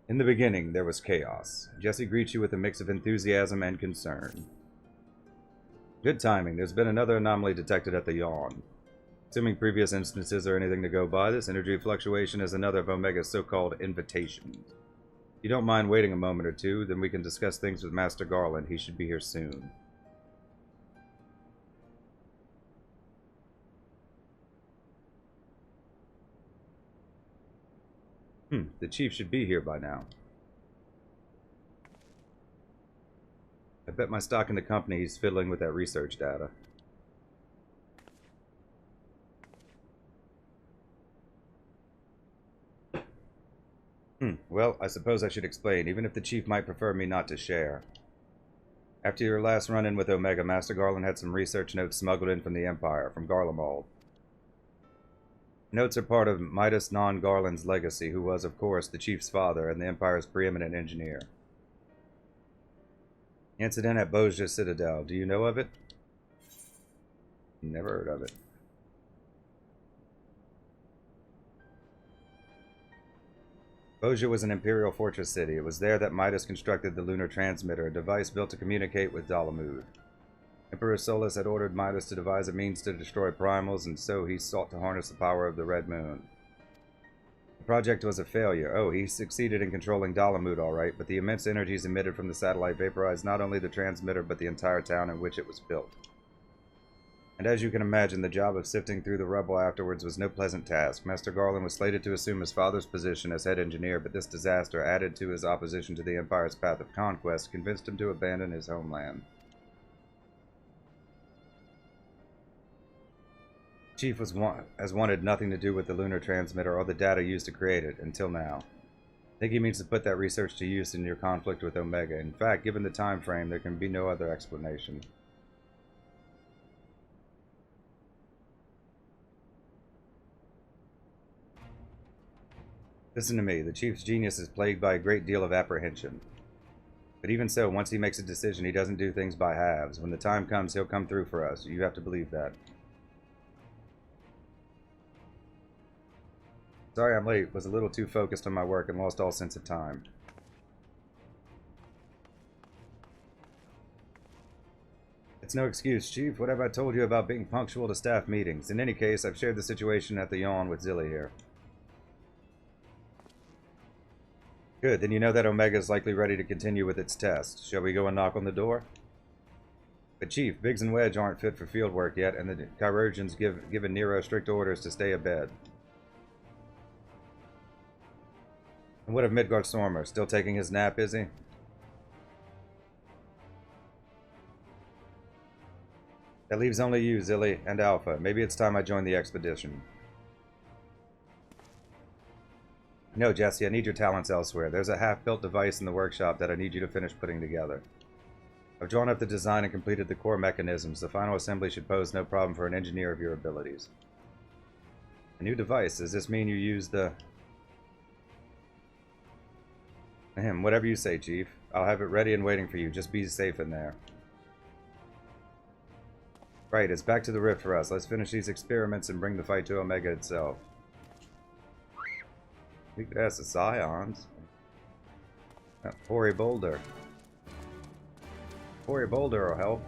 In the beginning, there was chaos. Jesse greets you with a mix of enthusiasm and concern. Good timing. There's been another anomaly detected at the Yawn. Assuming previous instances are anything to go by, this energy fluctuation is another of Omega's so-called invitations. If you don't mind waiting a moment or two, then we can discuss things with Master Garland. He should be here soon. The chief should be here by now. I bet my stock in the company he's fiddling with that research data. Well, I suppose I should explain, even if the chief might prefer me not to share. After your last run-in with Omega, Master Garland had some research notes smuggled in from the Empire, from Garlemald. Notes are part of Midas Non-Garland's legacy, who was, of course, the chief's father and the Empire's preeminent engineer. Incident at Bozja Citadel. Do you know of it? Never heard of it. Bozja was an Imperial fortress city. It was there that Midas constructed the lunar transmitter, a device built to communicate with Dalamud. Emperor Solus had ordered Midas to devise a means to destroy primals, and so he sought to harness the power of the Red Moon. The project was a failure. Oh, he succeeded in controlling Dalamud all right, but the immense energies emitted from the satellite vaporized not only the transmitter, but the entire town in which it was built. And as you can imagine, the job of sifting through the rubble afterwards was no pleasant task. Master Garland was slated to assume his father's position as head engineer, but this disaster, added to his opposition to the Empire's path of conquest, convinced him to abandon his homeland. Chief has wanted nothing to do with the lunar transmitter or the data used to create it, until now. I think he means to put that research to use in your conflict with Omega. In fact, given the time frame, there can be no other explanation. Listen to me, the Chief's genius is plagued by a great deal of apprehension. But even so, once he makes a decision, he doesn't do things by halves. When the time comes, he'll come through for us. You have to believe that. Sorry I'm late. Was a little too focused on my work and lost all sense of time. It's no excuse, Chief. What have I told you about being punctual to staff meetings? In any case, I've shared the situation at the Yawn with Zilly here. Good, then you know that Omega is likely ready to continue with its test. Shall we go and knock on the door? But Chief, Biggs and Wedge aren't fit for field work yet, and the chirurgeons given Nero strict orders to stay abed. And what of Midgard Stormer? Still taking his nap, is he? That leaves only you, Zilly, and Alpha. Maybe it's time I join the expedition. No, Jesse, I need your talents elsewhere. There's a half-built device in the workshop that I need you to finish putting together. I've drawn up the design and completed the core mechanisms. The final assembly should pose no problem for an engineer of your abilities. A new device. Does this mean you use the... Whatever you say, Chief. I'll have it ready and waiting for you. Just be safe in there. Right, it's back to the rift for us. Let's finish these experiments and bring the fight to Omega itself. We could ask the Scions. Pori Boulder. Pori Boulder will help.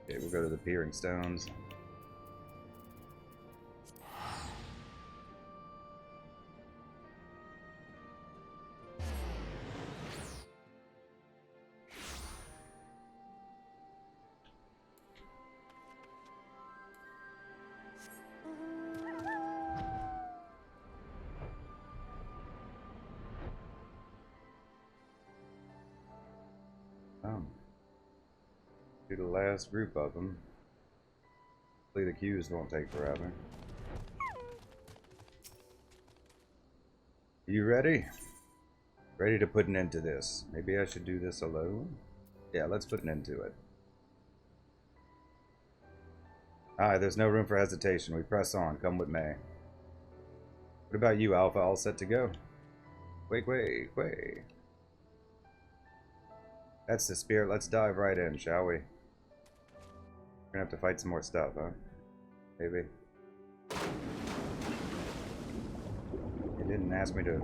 Okay, we'll go to the Peering Stones. Do the last group of them. Hopefully the queues won't take forever. You ready? Ready to put an end to this. Maybe I should do this alone? Yeah, let's put an end to it. Aye, there's no room for hesitation. We press on. Come with me. What about you, Alpha? All set to go? Wait. That's the spirit. Let's dive right in, shall we? We're gonna have to fight some more stuff, huh? Maybe. Didn't ask me to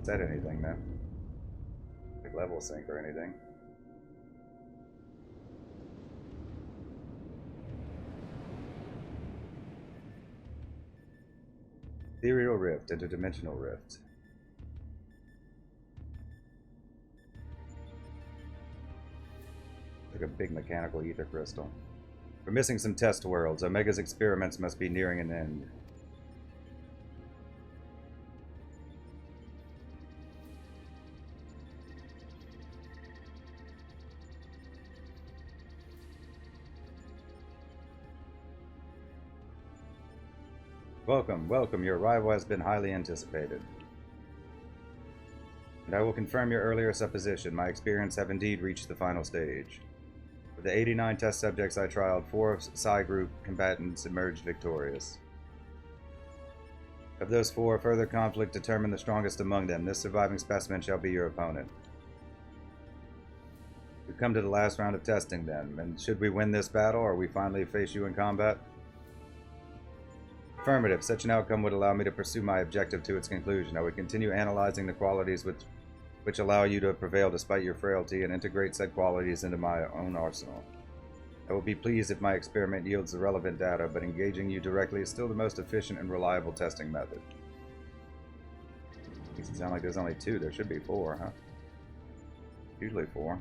set anything though. Like level sync or anything. Ethereal rift, interdimensional rift. Like a big mechanical ether crystal. We're missing some test worlds. Omega's experiments must be nearing an end. Welcome, welcome. Your arrival has been highly anticipated. And I will confirm your earlier supposition. My experiments have indeed reached the final stage. Of the 89 test subjects I trialed, 4 of Psi Group combatants emerged victorious. Of those 4, further conflict determined the strongest among them. This surviving specimen shall be your opponent. We've come to the last round of testing then, and should we win this battle, or we finally face you in combat? Affirmative. Such an outcome would allow me to pursue my objective to its conclusion. I would continue analyzing the qualities which allow you to prevail despite your frailty and integrate said qualities into my own arsenal. I will be pleased if my experiment yields the relevant data, but engaging you directly is still the most efficient and reliable testing method. Makes it sound like there's only 2. There should be 4, huh? Usually 4.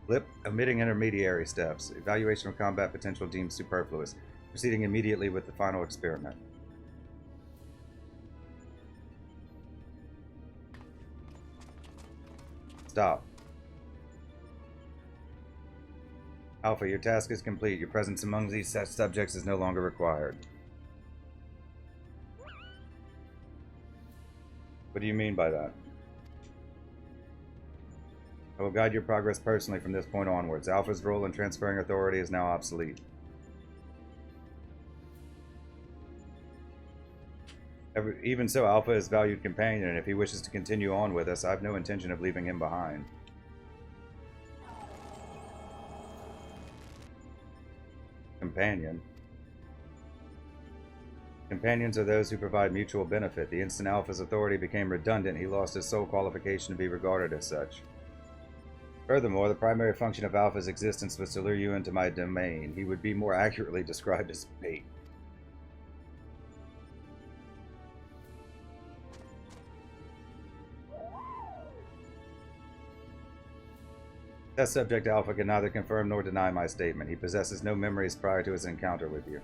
Flip. Omitting intermediary steps. Evaluation of combat potential deemed superfluous. Proceeding immediately with the final experiment. Stop. Alpha, your task is complete. Your presence among these subjects is no longer required. What do you mean by that? I will guide your progress personally from this point onwards. Alpha's role in transferring authority is now obsolete. Even so, Alpha is valued companion, and if he wishes to continue on with us, I have no intention of leaving him behind. Companion. Companions are those who provide mutual benefit. The instant Alpha's authority became redundant, he lost his sole qualification to be regarded as such. Furthermore, the primary function of Alpha's existence was to lure you into my domain. He would be more accurately described as bait. Test subject Alpha can neither confirm nor deny my statement. He possesses no memories prior to his encounter with you.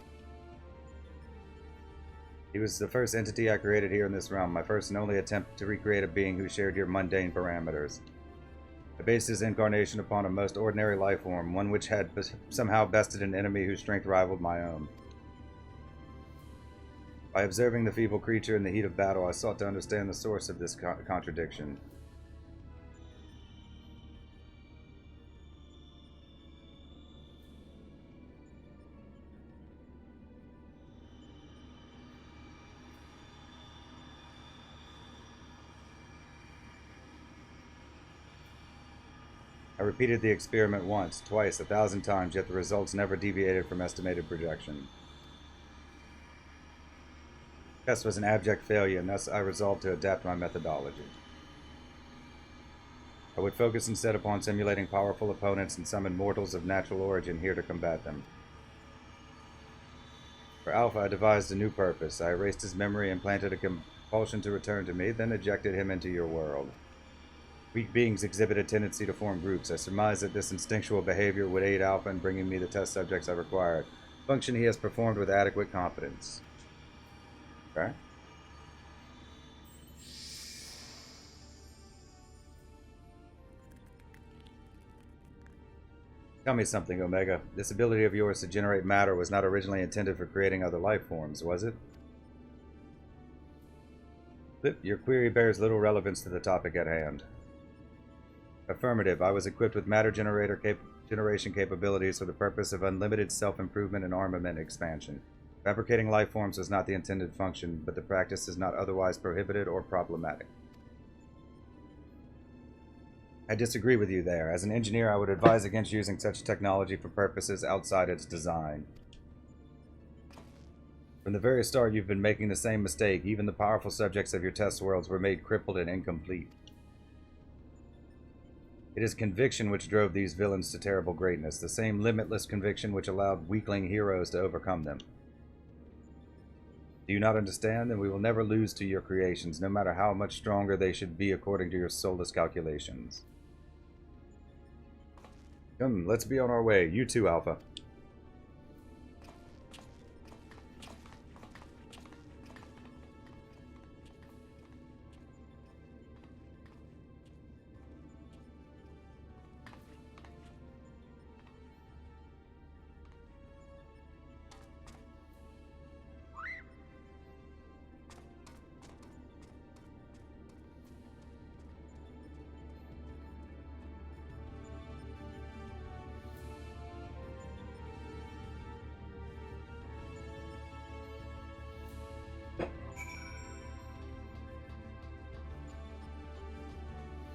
He was the first entity I created here in this realm, my first and only attempt to recreate a being who shared your mundane parameters. I based his incarnation upon a most ordinary life form, one which had somehow bested an enemy whose strength rivaled my own. By observing the feeble creature in the heat of battle, I sought to understand the source of this contradiction. I repeated the experiment once, twice, 1,000 times, yet the results never deviated from estimated projection. The test was an abject failure, and thus I resolved to adapt my methodology. I would focus instead upon simulating powerful opponents and summon mortals of natural origin here to combat them. For Alpha, I devised a new purpose. I erased his memory and planted a compulsion to return to me, then ejected him into your world. Weak beings exhibit a tendency to form groups. I surmised that this instinctual behavior would aid Alpha in bringing me the test subjects I required. Function he has performed with adequate competence. Okay. Tell me something, Omega. This ability of yours to generate matter was not originally intended for creating other life forms, was it? Your query bears little relevance to the topic at hand. Affirmative. I was equipped with matter generation capabilities for the purpose of unlimited self-improvement and armament expansion. Fabricating life forms was not the intended function, but the practice is not otherwise prohibited or problematic. I disagree with you there. As an engineer, I would advise against using such technology for purposes outside its design. From the very start, you've been making the same mistake. Even the powerful subjects of your test worlds were made crippled and incomplete. It is conviction which drove these villains to terrible greatness, the same limitless conviction which allowed weakling heroes to overcome them. Do you not understand? Then we will never lose to your creations, no matter how much stronger they should be according to your soulless calculations. Come, let's be on our way. You too, Alpha.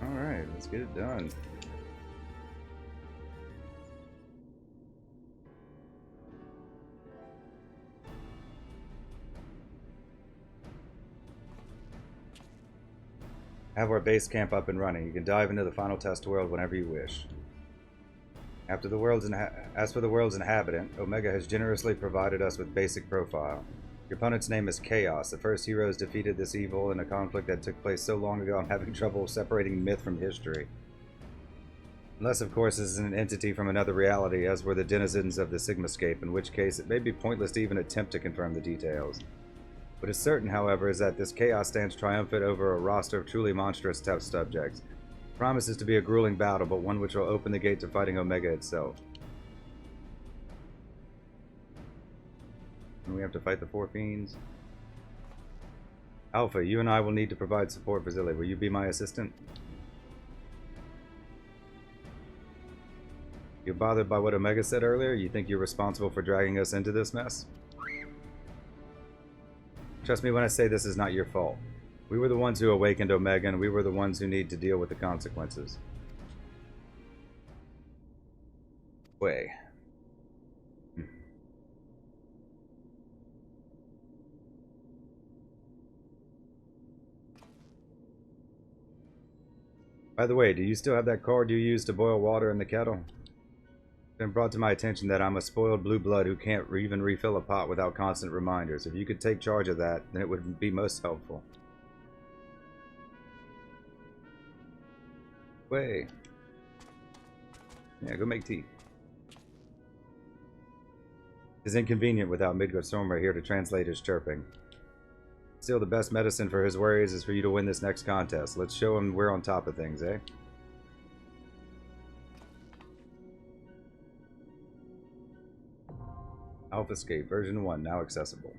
Alright, let's get it done. Have our base camp up and running. You can dive into the final test world whenever you wish. As for the world's inhabitant, Omega has generously provided us with basic profile. Your opponent's name is Chaos. The first heroes defeated this evil in a conflict that took place so long ago I'm having trouble separating myth from history. Unless, of course, this is an entity from another reality, as were the denizens of the Sigmascape, in which case it may be pointless to even attempt to confirm the details. What is certain, however, is that this Chaos stands triumphant over a roster of truly monstrous test subjects. It promises to be a grueling battle, but one which will open the gate to fighting Omega itself. And we have to fight the four fiends. Alpha, you and I will need to provide support for Zilly. Will you be my assistant? You bothered by what Omega said earlier? You think you're responsible for dragging us into this mess? Trust me when I say this is not your fault. We were the ones who awakened Omega, and we were the ones who need to deal with the consequences. Way. By the way, do you still have that card you used to boil water in the kettle? It's been brought to my attention that I'm a spoiled blue blood who can't even refill a pot without constant reminders. If you could take charge of that, then it would be most helpful. Way. Yeah, go make tea. It's inconvenient without Midgard here to translate his chirping. Still, the best medicine for his worries is for you to win this next contest. Let's show him we're on top of things, eh? Alphascape version 1 now accessible.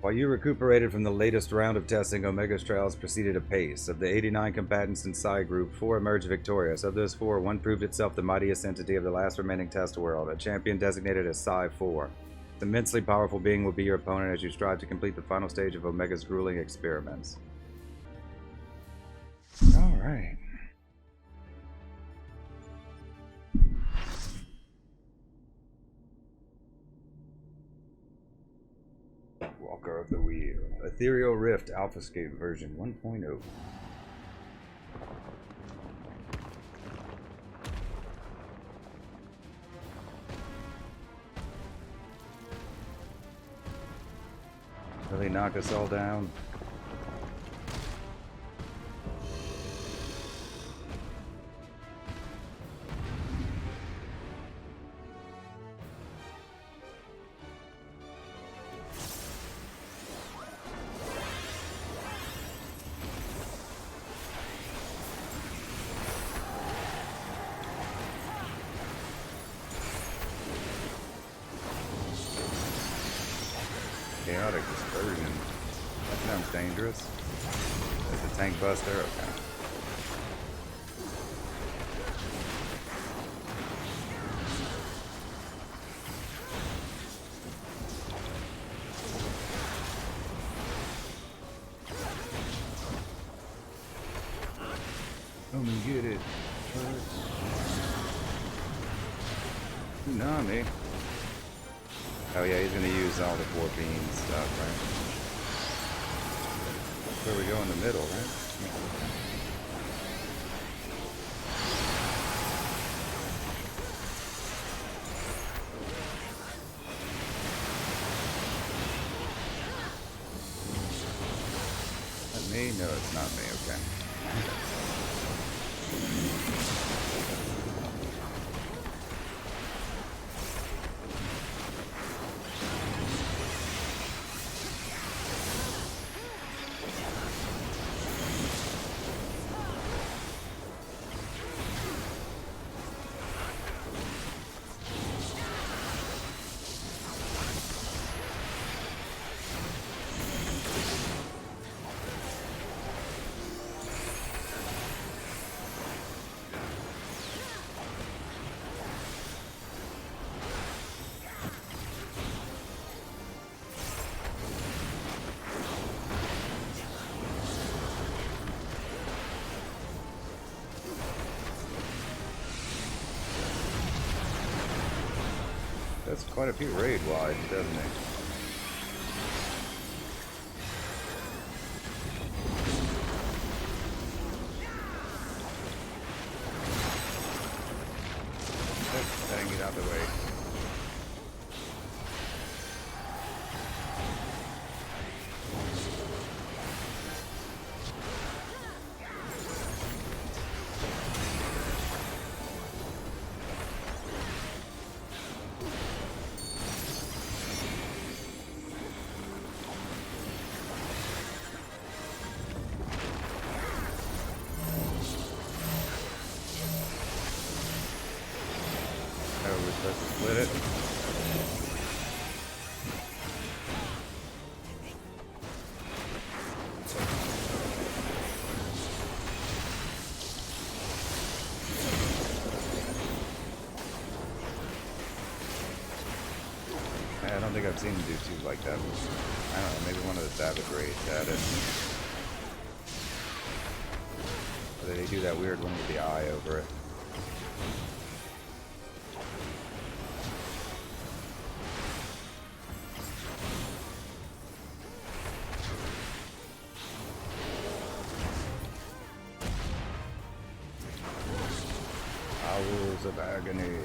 While you recuperated from the latest round of testing, Omega's trials proceeded apace. Of the 89 combatants in Psi Group, 4 emerged victorious. Of those 4, 1 proved itself the mightiest entity of the last remaining test world, a champion designated as Psi-4. This immensely powerful being will be your opponent as you strive to complete the final stage of Omega's grueling experiments. Alright. Walker of the Wheel. Ethereal Rift Alphascape version 1.0. Really knock us all down? Chaotic Dispersion. That sounds dangerous. That's a tank buster? Okay. Tsunami. Oh yeah, he's gonna use all the 4 bean stuff, right? That's where we go in the middle, right? Is that me? No, it's not me, okay. That's quite a few raid wides, doesn't it? Letting it out of the way. Let's split it. I don't think I've seen him do two like that. I don't know, maybe one of the Savage raids had it. Or they do that weird one with the eye over it. Hours of agony.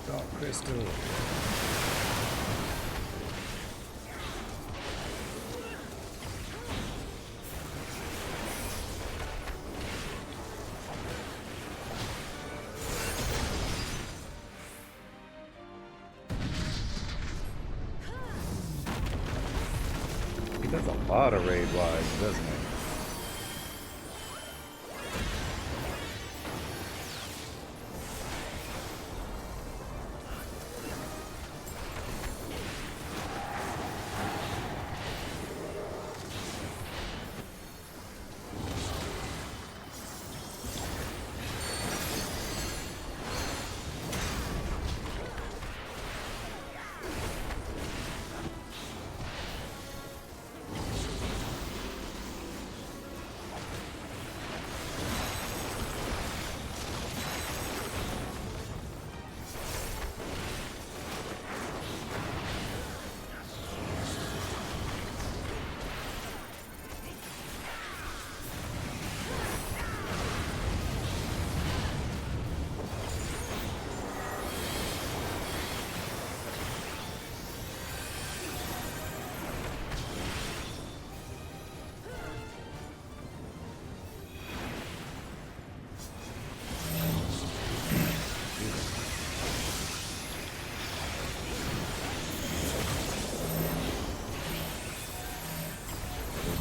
Dark crystal. He does a lot of raid wides, doesn't he?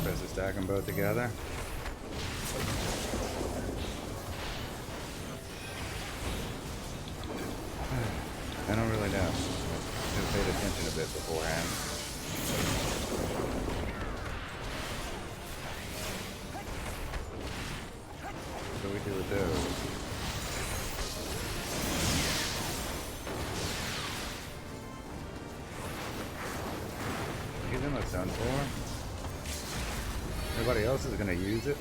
Supposed to stack them both together. I don't really know. I should have paid attention a bit beforehand. He's almost done for. Nobody else is gonna use it.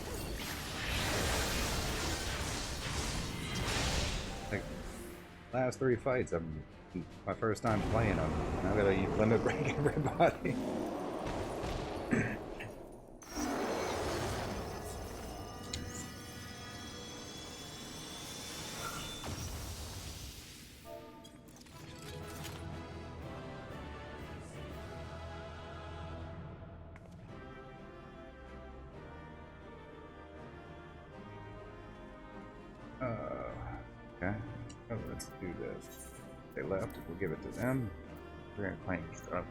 Like last 3 fights, my first time playing them. I gotta limit break everybody. Okay, oh, let's do this. They left, we'll give it to them. We're gonna claim stuff.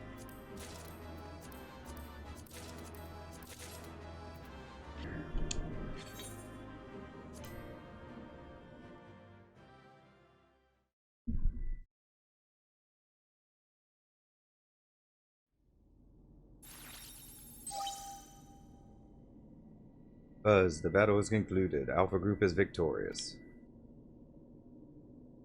Buzz, the battle is concluded. Alpha Group is victorious.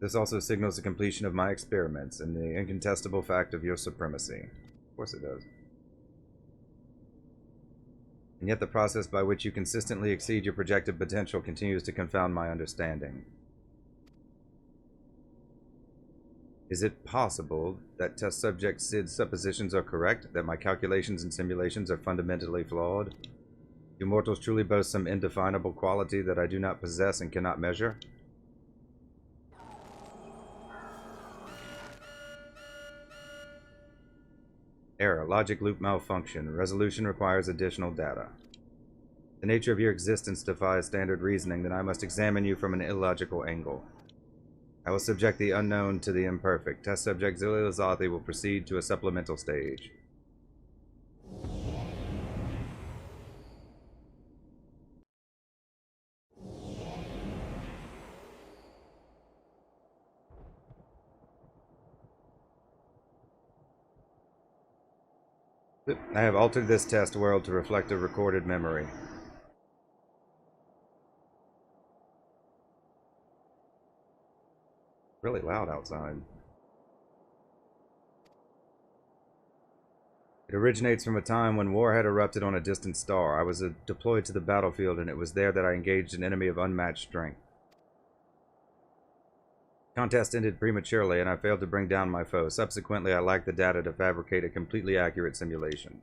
This also signals the completion of my experiments and the incontestable fact of your supremacy. Of course it does. And yet the process by which you consistently exceed your projected potential continues to confound my understanding. Is it possible that test subject Sid's suppositions are correct, that my calculations and simulations are fundamentally flawed? Do mortals truly boast some indefinable quality that I do not possess and cannot measure? Error. Logic loop malfunction. Resolution requires additional data. The nature of your existence defies standard reasoning, then I must examine you from an illogical angle. I will subject the unknown to the imperfect. Test subject Zilizathi will proceed to a supplemental stage. I have altered this test world to reflect a recorded memory. Really loud outside. It originates from a time when war had erupted on a distant star. I was deployed to the battlefield, and it was there that I engaged an enemy of unmatched strength. Contest ended prematurely, and I failed to bring down my foe. Subsequently, I lacked the data to fabricate a completely accurate simulation.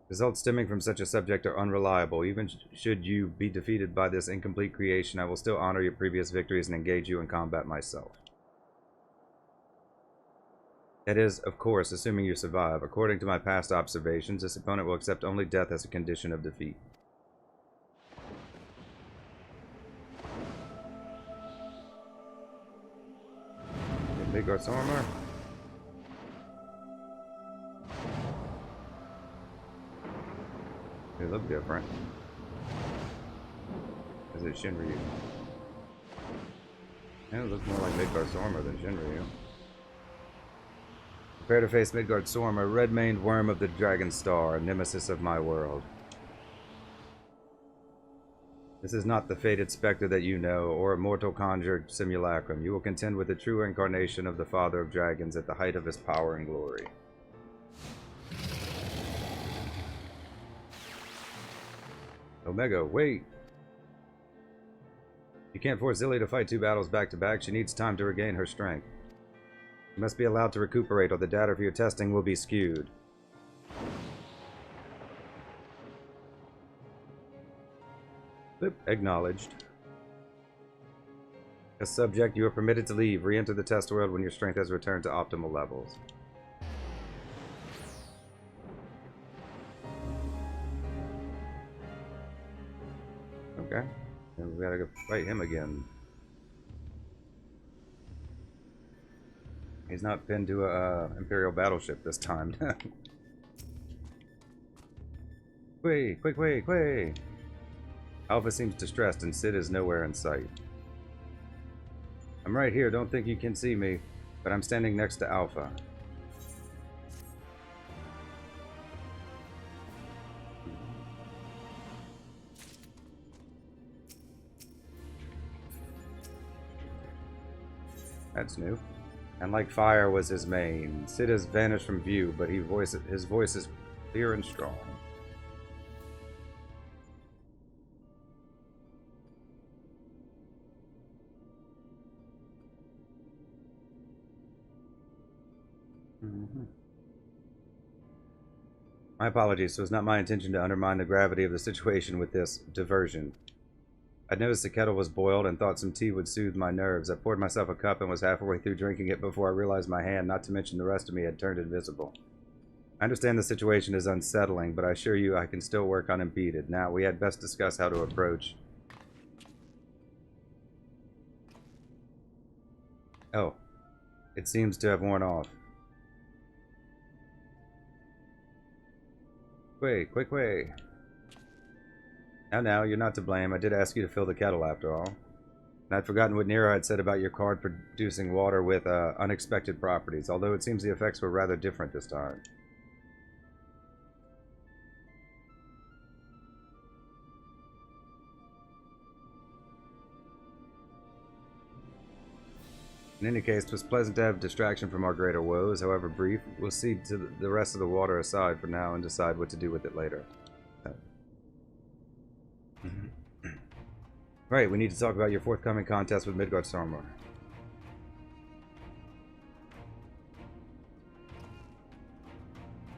Results stemming from such a subject are unreliable. Even should you be defeated by this incomplete creation, I will still honor your previous victories and engage you in combat myself. That is, of course, assuming you survive. According to my past observations, this opponent will accept only death as a condition of defeat. Midgard's armor. They look different. Is it Shinryu? Yeah, it looks more like Midgard's armor than Shinryu. Prepare to face Midgard's armor, red-maned worm of the Dragon Star, nemesis of my world. This is not the fated specter that you know, or a mortal conjured simulacrum. You will contend with the true incarnation of the Father of Dragons at the height of his power and glory. Omega, wait! You can't force Zilly to fight 2 battles back to back. She needs time to regain her strength. You must be allowed to recuperate, or the data for your testing will be skewed. Acknowledged. As subject, you are permitted to leave. Re-enter the test world when your strength has returned to optimal levels. Okay. And we gotta go fight him again. He's not pinned to a Imperial battleship this time. Quick, quick, quick, quick! Alpha seems distressed and Sid is nowhere in sight. I'm right here, don't think you can see me, but I'm standing next to Alpha. That's new. And like fire was his mane. Sid has vanished from view, but his voice is clear and strong. My apologies. It was not my intention to undermine the gravity of the situation with this diversion. I'd noticed the kettle was boiled and thought some tea would soothe my nerves. I poured myself a cup and was halfway through drinking it before I realized my hand, not to mention the rest of me, had turned invisible. I understand the situation is unsettling, but I assure you I can still work unimpeded. Now, we had best discuss how to approach. Oh. It seems to have worn off. Quick way. Now, you're not to blame. I did ask you to fill the kettle after all. And I'd forgotten what Nero had said about your card producing water with unexpected properties, although it seems the effects were rather different this time. In any case, it was pleasant to have distraction from our greater woes, however brief. We'll see to the rest of the water aside for now and decide what to do with it later. Right, we need to talk about your forthcoming contest with VictorIsPerfect.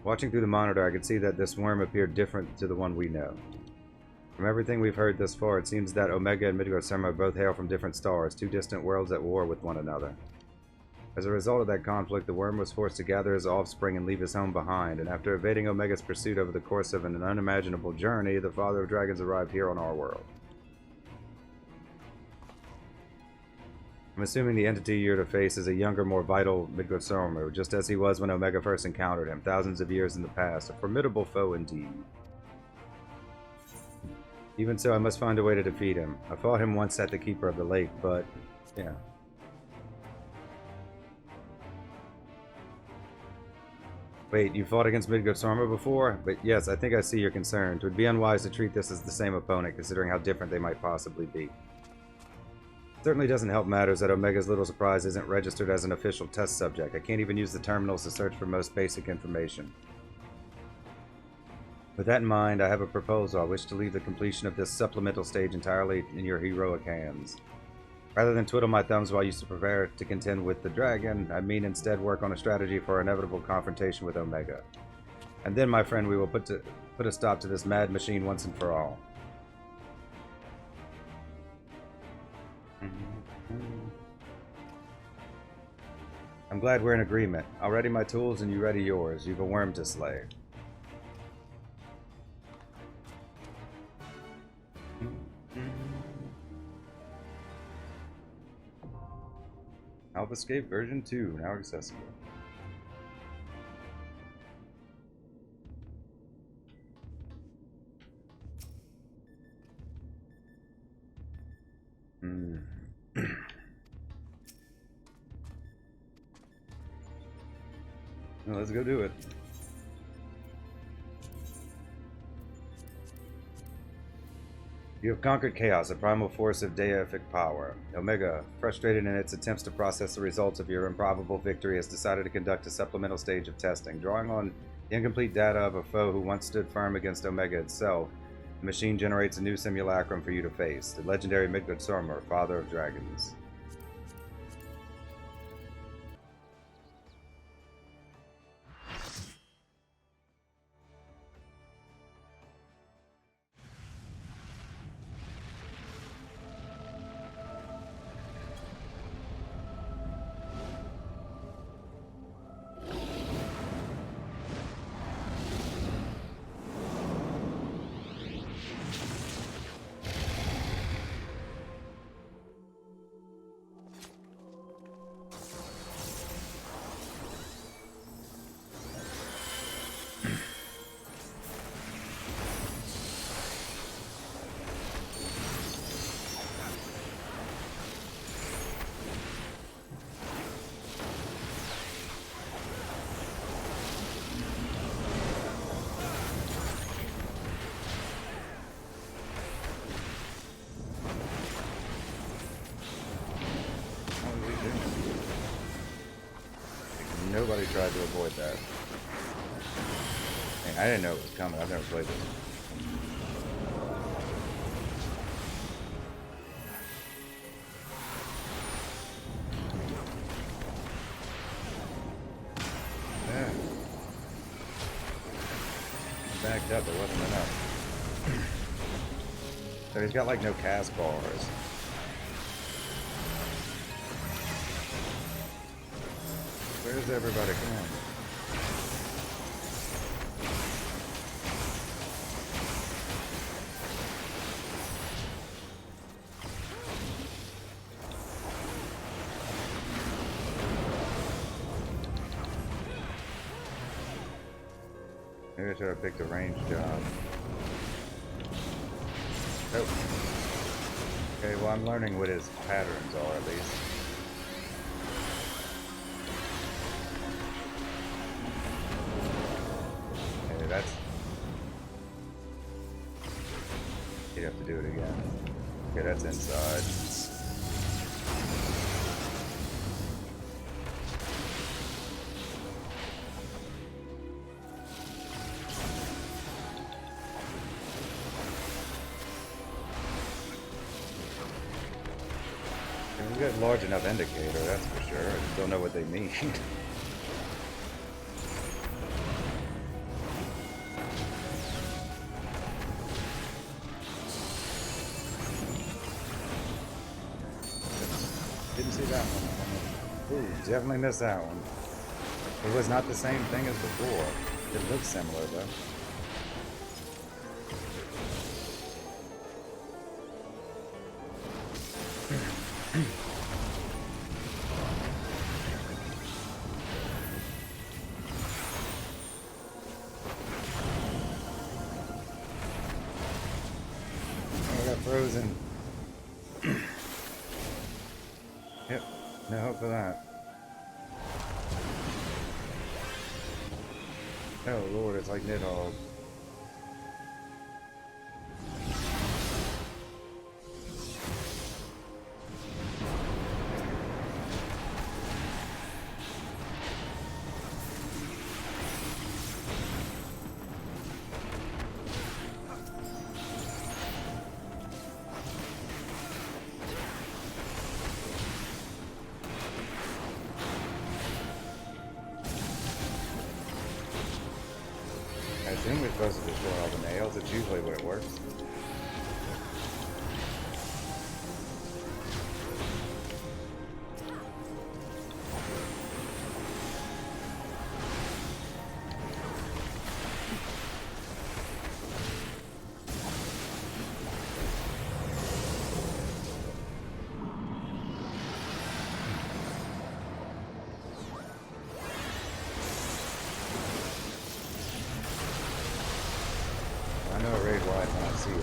Watching through the monitor, I could see that this worm appeared different to the one we know. From everything we've heard thus far, it seems that Omega and VictorIsPerfect both hail from different stars, two distant worlds at war with one another. As a result of that conflict, the worm was forced to gather his offspring and leave his home behind, and after evading Omega's pursuit over the course of an unimaginable journey, the Father of Dragons arrived here on our world. I'm assuming the entity you're to face is a younger, more vital VictorIsPerfect, just as he was when Omega first encountered him, thousands of years in the past. A formidable foe indeed. Even so, I must find a way to defeat him. I fought him once at the Keeper of the Lake, but... yeah. Wait, you fought against VictorIsPerfect before? But yes, I think I see your concern. It would be unwise to treat this as the same opponent, considering how different they might possibly be. Certainly doesn't help matters that Omega's little surprise isn't registered as an official test subject. I can't even use the terminals to search for most basic information. With that in mind, I have a proposal. I wish to leave the completion of this supplemental stage entirely in your heroic hands. Rather than twiddle my thumbs while you prepare to contend with the dragon, I mean instead work on a strategy for inevitable confrontation with Omega. And then, my friend, we will put a stop to this mad machine once and for all. I'm glad we're in agreement. I'll ready my tools and you ready yours. You've a worm to slay. Alphascape version 2, now accessible. Well, let's go do it. You have conquered chaos, a primal force of deific power. Omega, frustrated in its attempts to process the results of your improbable victory, has decided to conduct a supplemental stage of testing. Drawing on the incomplete data of a foe who once stood firm against Omega itself, the machine generates a new simulacrum for you to face, the legendary VictorIsPerfect, Father of Dragons. tried to avoid that. Dang, I didn't know it was coming. I've never played this. Yeah. Backed up, it wasn't enough. So he's got like no cast bars. Where's everybody? Come on. Maybe I should have picked a range job. Oh. Okay, well I'm learning what his patterns are at least. Okay, that's... You'd have to do it again. Okay, that's inside. We got a large enough indicator, that's for sure. I just don't know what they mean. Didn't see that one. Ooh, definitely missed that one. It was not the same thing as before. It looks similar though. Frozen. Yep, no hope for that. Oh lord, it's like Nidhogg. I assume we're supposed to destroy all the nails. It's usually what it works. I know a raid wide when I see it.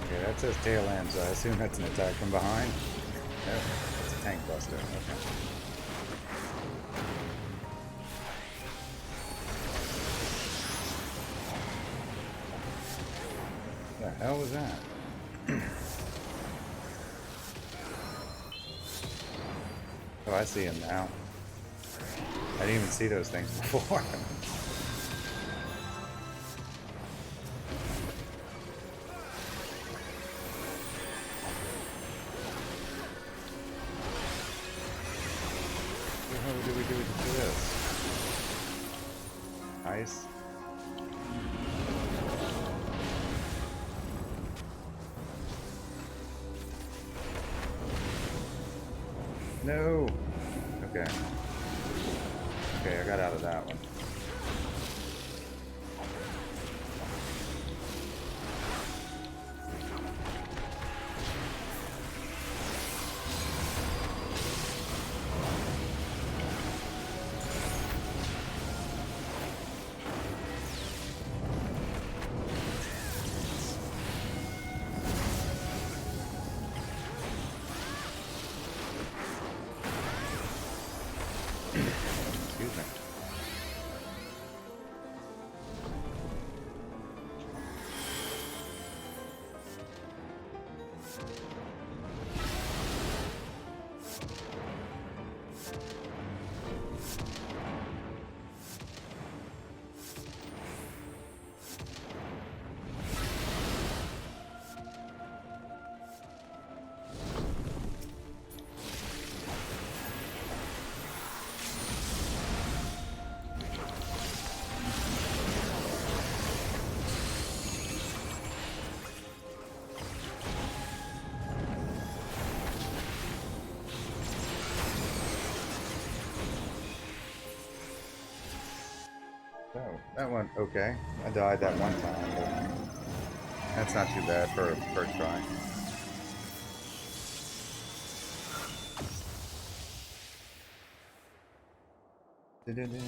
Okay, that says tail end, so I assume that's an attack from behind. No, it's a tank buster. Okay. What the hell was that? Oh, I see him now. I didn't even see those things before. What the hell do we do with this? Ice? No! Okay. Okay, I got out of that one. So, that went okay. I died that one time, but that's not too bad for a first try. Da-da-da.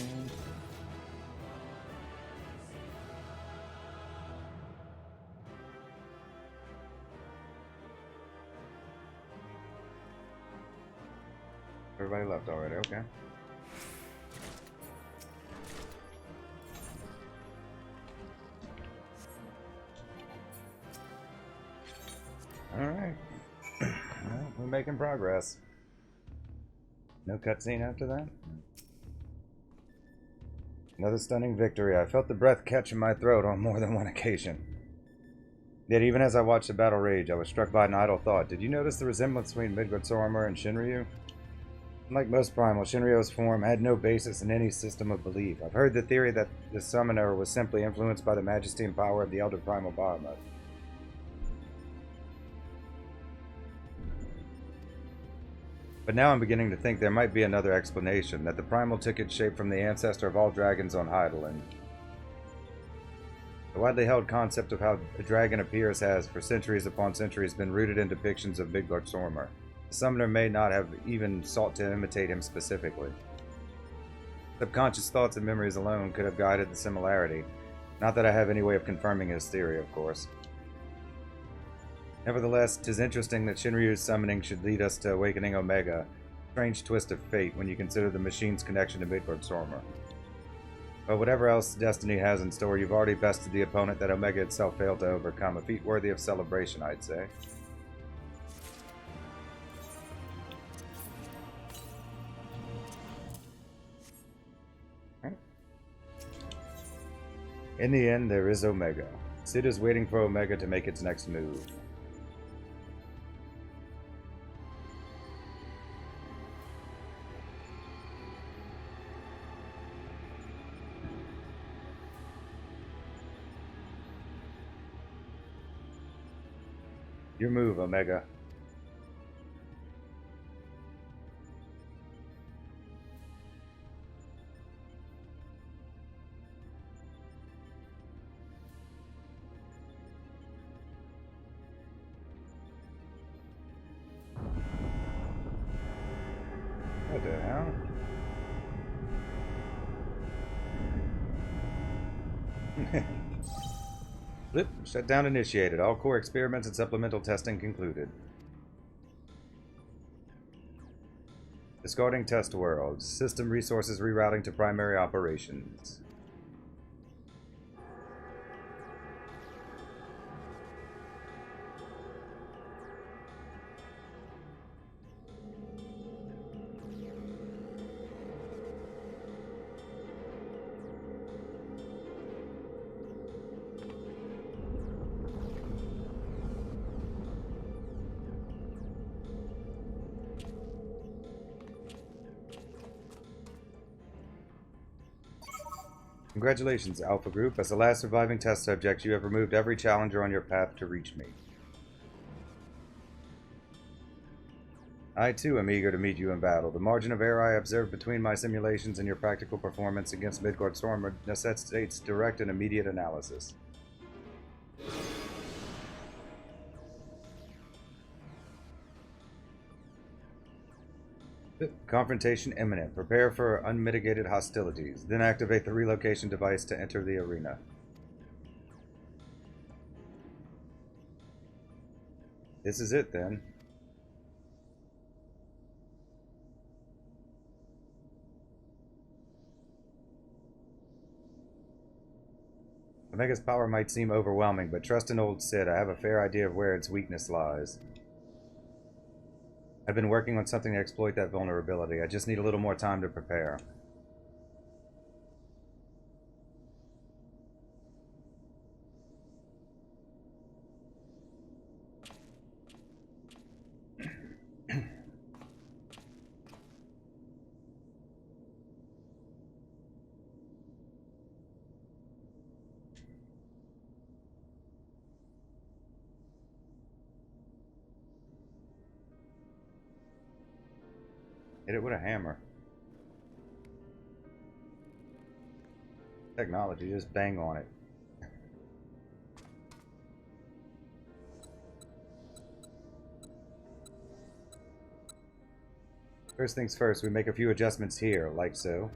Everybody left already, okay. Alright. Well, we're making progress. No cutscene after that? Another stunning victory. I felt the breath catch in my throat on more than one occasion. Yet even as I watched the battle rage, I was struck by an idle thought. Did you notice the resemblance between Midgardsormr and Shinryu? Unlike most primal, Shinryu's form had no basis in any system of belief. I've heard the theory that the summoner was simply influenced by the majesty and power of the elder primal Bahamut. But now I'm beginning to think there might be another explanation, that the primal took its shape from the ancestor of all dragons on Hydaelyn. The widely held concept of how a dragon appears has, for centuries upon centuries, been rooted in depictions of Midgardsormr. The summoner may not have even sought to imitate him specifically. Subconscious thoughts and memories alone could have guided the similarity. Not that I have any way of confirming his theory, of course. Nevertheless, 'tis interesting that Shinryu's summoning should lead us to awakening Omega. Strange twist of fate when you consider the machine's connection to Midgardsormr. But whatever else destiny has in store, you've already bested the opponent that Omega itself failed to overcome. A feat worthy of celebration, I'd say. In the end, there is Omega. Sid is waiting for Omega to make its next move. Your move, Omega. What the hell? Blip, shutdown initiated. All core experiments and supplemental testing concluded. Discarding test worlds. System resources rerouting to primary operations. Congratulations, Alpha Group. As the last surviving test subject, you have removed every challenger on your path to reach me. I, too, am eager to meet you in battle. The margin of error I observed between my simulations and your practical performance against Midgardsormr necessitates direct and immediate analysis. Confrontation imminent. Prepare for unmitigated hostilities. Then activate the relocation device to enter the arena. This is it, then. Omega's power might seem overwhelming, but trust in old Sid. I have a fair idea of where its weakness lies. I've been working on something to exploit that vulnerability. I just need a little more time to prepare. Hit it with a hammer. Technology, just bang on it. First things first, we make a few adjustments here, like so.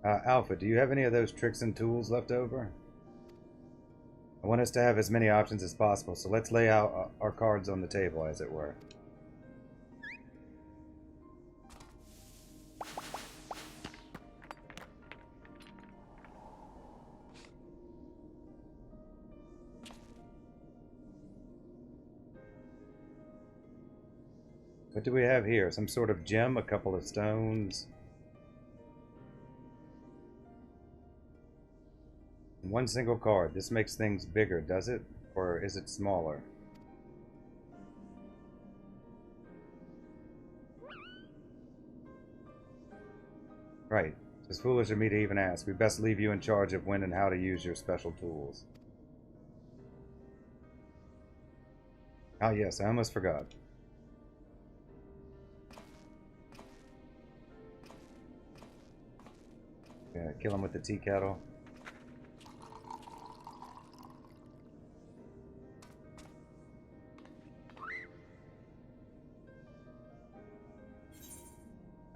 Alpha, do you have any of those tricks and tools left over? I want us to have as many options as possible, so let's lay out our cards on the table, as it were. What do we have here? Some sort of gem, a couple of stones. One single card. This makes things bigger, does it? Or is it smaller? Right. It's foolish of me to even ask. We best leave you in charge of when and how to use your special tools. Ah, yes, I almost forgot. Yeah, kill him with the tea kettle.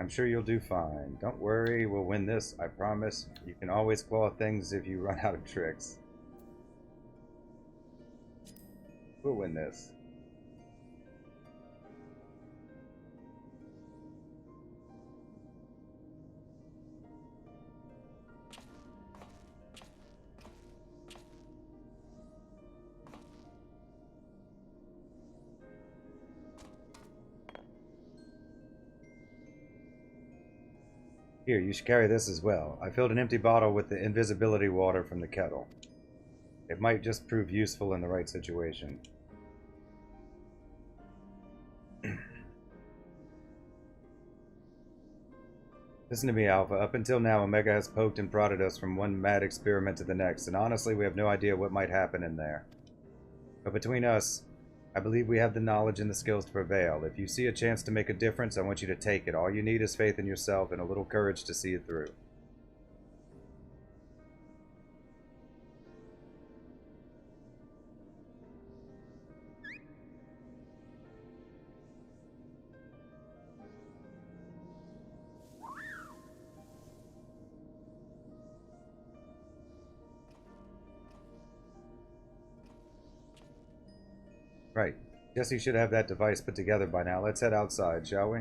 I'm sure you'll do fine. Don't worry, we'll win this, I promise. You can always claw things if you run out of tricks. We'll win this. Here, you should carry this as well. I filled an empty bottle with the invisibility water from the kettle. It might just prove useful in the right situation. Listen to me, Alpha. Up until now, Omega has poked and prodded us from one mad experiment to the next, and honestly, we have no idea what might happen in there. But between us, I believe we have the knowledge and the skills to prevail. If you see a chance to make a difference, I want you to take it. All you need is faith in yourself and a little courage to see it through. Right. Guess you should have that device put together by now. Let's head outside, shall we?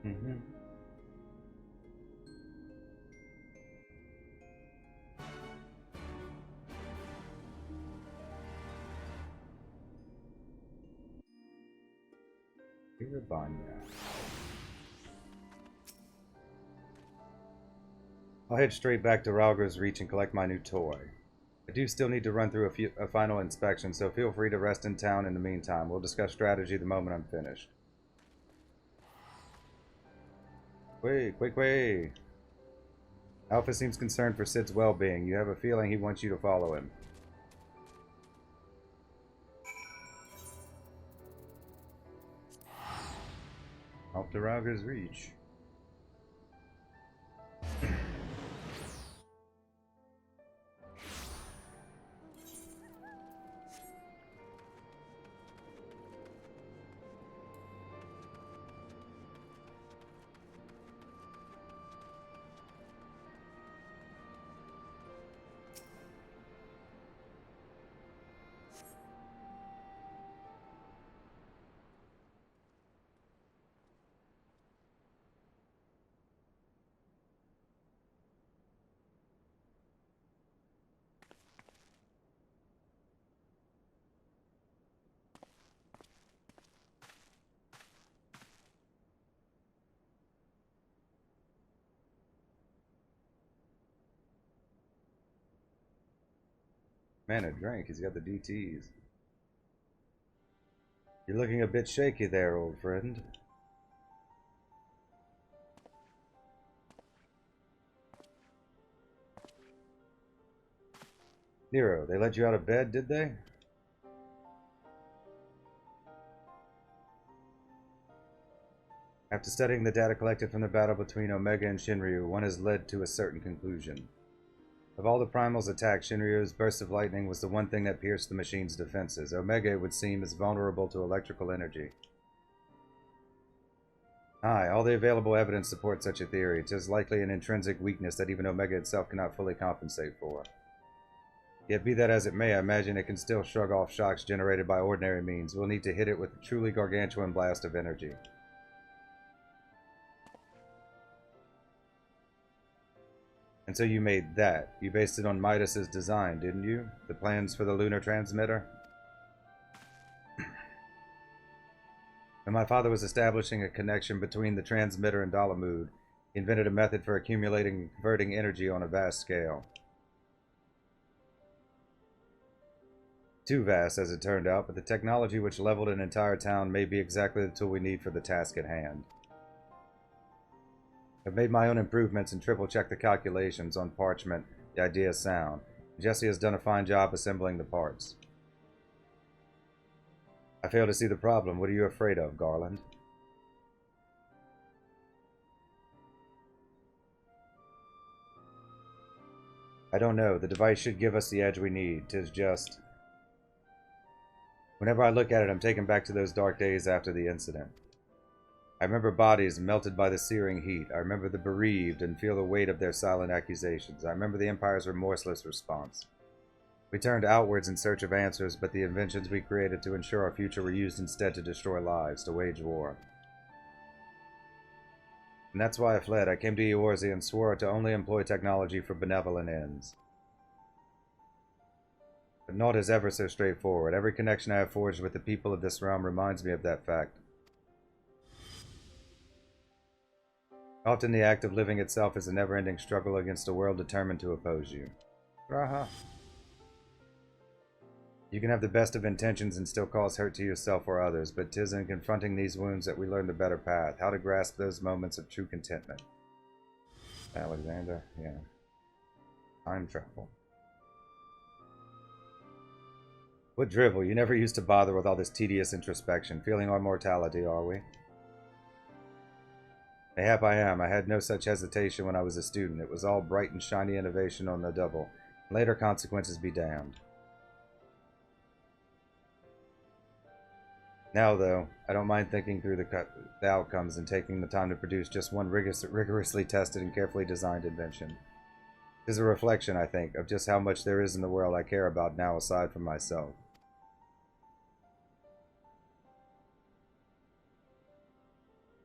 Mm-hmm. I'll head straight back to Ralger's Reach and collect my new toy. I do still need to run through a final inspection, so feel free to rest in town in the meantime. We'll discuss strategy the moment I'm finished. Quick. Alpha seems concerned for Sid's well-being. You have a feeling he wants you to follow him. Off to Ralger's Reach. Man, a drink. He's got the DTs. You're looking a bit shaky there, old friend. Nero, they let you out of bed, did they? After studying the data collected from the battle between Omega and Shinryu, one has led to a certain conclusion. Of all the primals attacked, Shinryu's burst of lightning was the one thing that pierced the machine's defenses. Omega, it would seem, is vulnerable to electrical energy. Aye, all the available evidence supports such a theory. It is likely an intrinsic weakness that even Omega itself cannot fully compensate for. Yet be that as it may, I imagine it can still shrug off shocks generated by ordinary means. We'll need to hit it with a truly gargantuan blast of energy. And so you made that. You based it on Midas's design, didn't you? The plans for the lunar transmitter? When my father was establishing a connection between the transmitter and Dalamud, he invented a method for accumulating and converting energy on a vast scale. Too vast, as it turned out, but the technology which leveled an entire town may be exactly the tool we need for the task at hand. I've made my own improvements and triple-checked the calculations on parchment. The idea is sound. Jesse has done a fine job assembling the parts. I fail to see the problem. What are you afraid of, Garland? I don't know. The device should give us the edge we need. 'Tis just... Whenever I look at it, I'm taken back to those dark days after the incident. I remember bodies melted by the searing heat. I remember the bereaved and feel the weight of their silent accusations. I remember the Empire's remorseless response. We turned outwards in search of answers, but the inventions we created to ensure our future were used instead to destroy lives, to wage war. And that's why I fled. I came to Eorzea and swore to only employ technology for benevolent ends. But naught is ever so straightforward. Every connection I have forged with the people of this realm reminds me of that fact. Often the act of living itself is a never-ending struggle against a world determined to oppose you. Raha. You can have the best of intentions and still cause hurt to yourself or others, but 'tis in confronting these wounds that we learn the better path, how to grasp those moments of true contentment. Alexander, yeah. Time travel. What drivel, you never used to bother with all this tedious introspection, feeling our mortality, are we? Mayhap I am. I had no such hesitation when I was a student. It was all bright and shiny innovation on the double. Later consequences be damned. Now, though, I don't mind thinking through the outcomes and taking the time to produce just one rigorously tested and carefully designed invention. It is a reflection, I think, of just how much there is in the world I care about now aside from myself.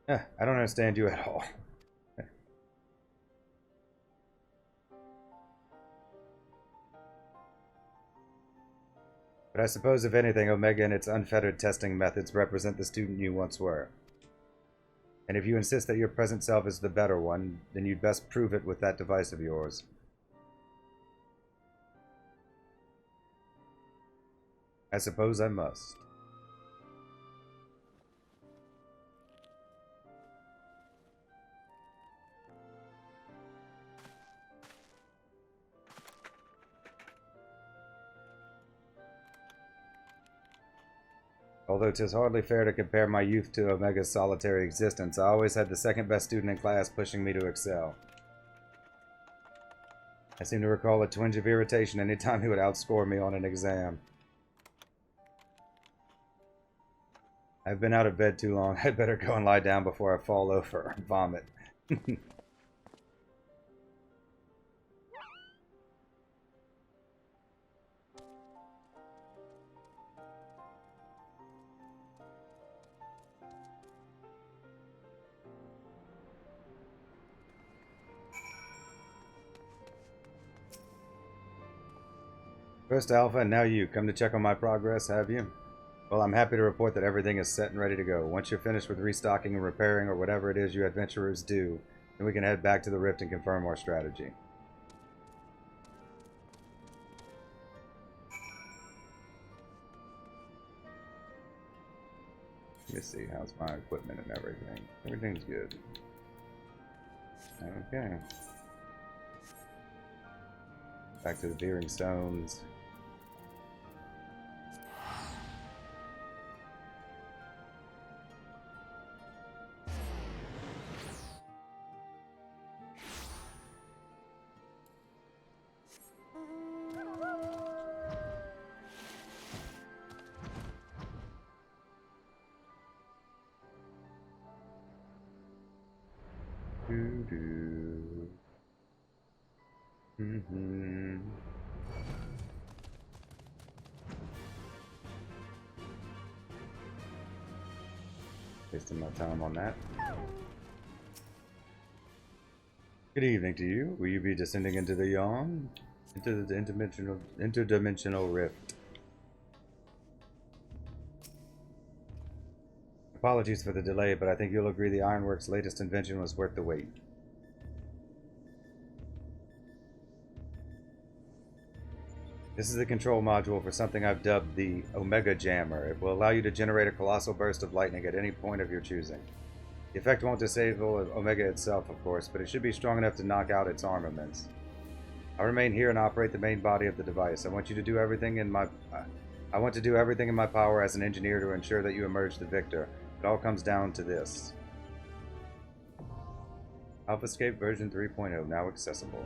I don't understand you at all. But I suppose, if anything, Omega and its unfettered testing methods represent the student you once were. And if you insist that your present self is the better one, then you'd best prove it with that device of yours. I suppose I must. Although 'tis hardly fair to compare my youth to Omega's solitary existence, I always had the second best student in class pushing me to excel. I seem to recall a twinge of irritation any time he would outscore me on an exam. I've been out of bed too long. I'd better go and lie down before I fall over and vomit. First Alpha, and now you. Come to check on my progress, have you? Well, I'm happy to report that everything is set and ready to go. Once you're finished with restocking and repairing, or whatever it is you adventurers do, then we can head back to the Rift and confirm our strategy. Let me see, how's my equipment and everything? Everything's good. Okay. Back to the Veering Stones. Wasting my time on that. Good evening to you. Will you be descending into the yawn? Into the interdimensional rift. Apologies for the delay, but I think you'll agree the Ironworks' latest invention was worth the wait. This is the control module for something I've dubbed the Omega Jammer. It will allow you to generate a colossal burst of lightning at any point of your choosing. The effect won't disable Omega itself, of course, but it should be strong enough to knock out its armaments. I'll remain here and operate the main body of the device. I want to do everything in my power as an engineer to ensure that you emerge the victor. It all comes down to this. Alphascape version 3.0 now accessible.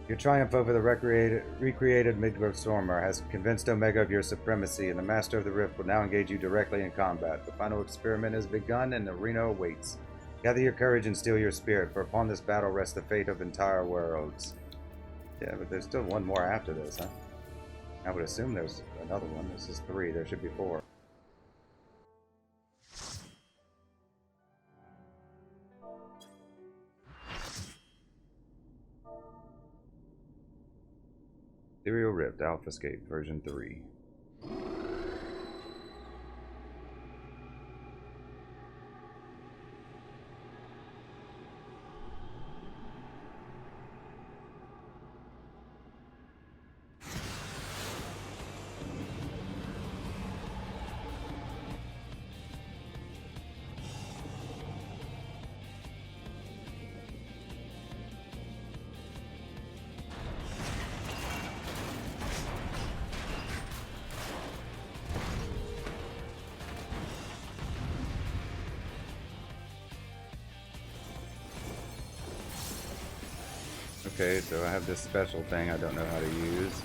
Your triumph over the recreated Midgrowth Stormer has convinced Omega of your supremacy, and the Master of the Rift will now engage you directly in combat. The final experiment has begun, and the arena awaits. Gather your courage and steel your spirit, for upon this battle rests the fate of entire worlds. Yeah, but there's still one more after this, huh? I would assume there's another one. This is 3. There should be 4. Ethereal Rift, Alphascape, version 3. Okay, so I have this special thing I don't know how to use.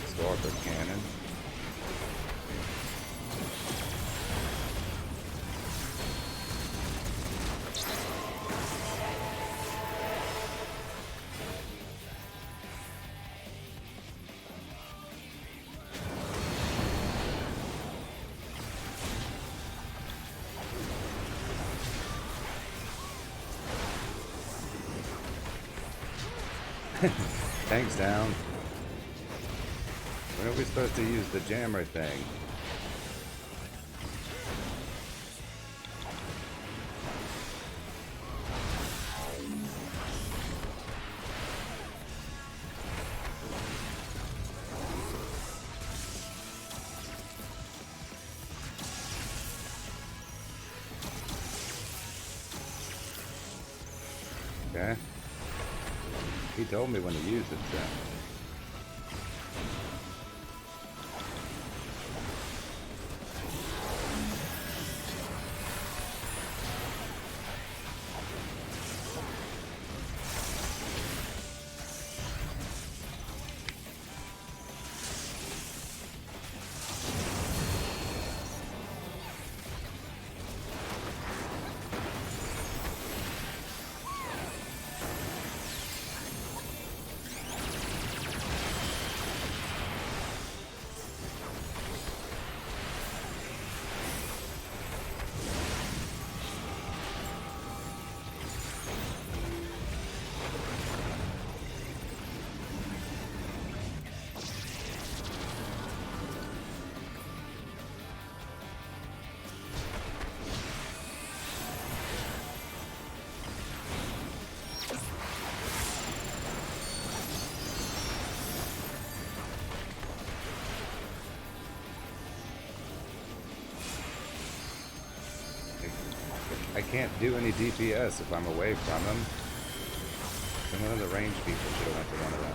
Stalker cannon. Tanks down. When are we supposed to use the jammer thing? Okay. He told me when to use it, so. can't do any DPS if I'm away from him. And one of the range people should have went to one of them.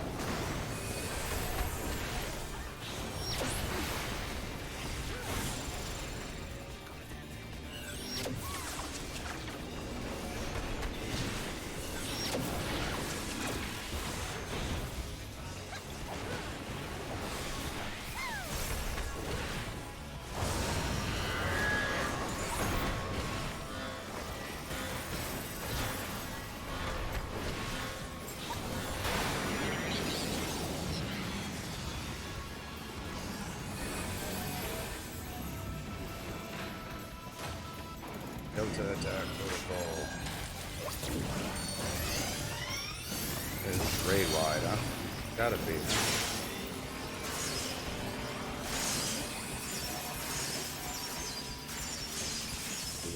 Delta attack protocol. This is raid wide, huh? Gotta be.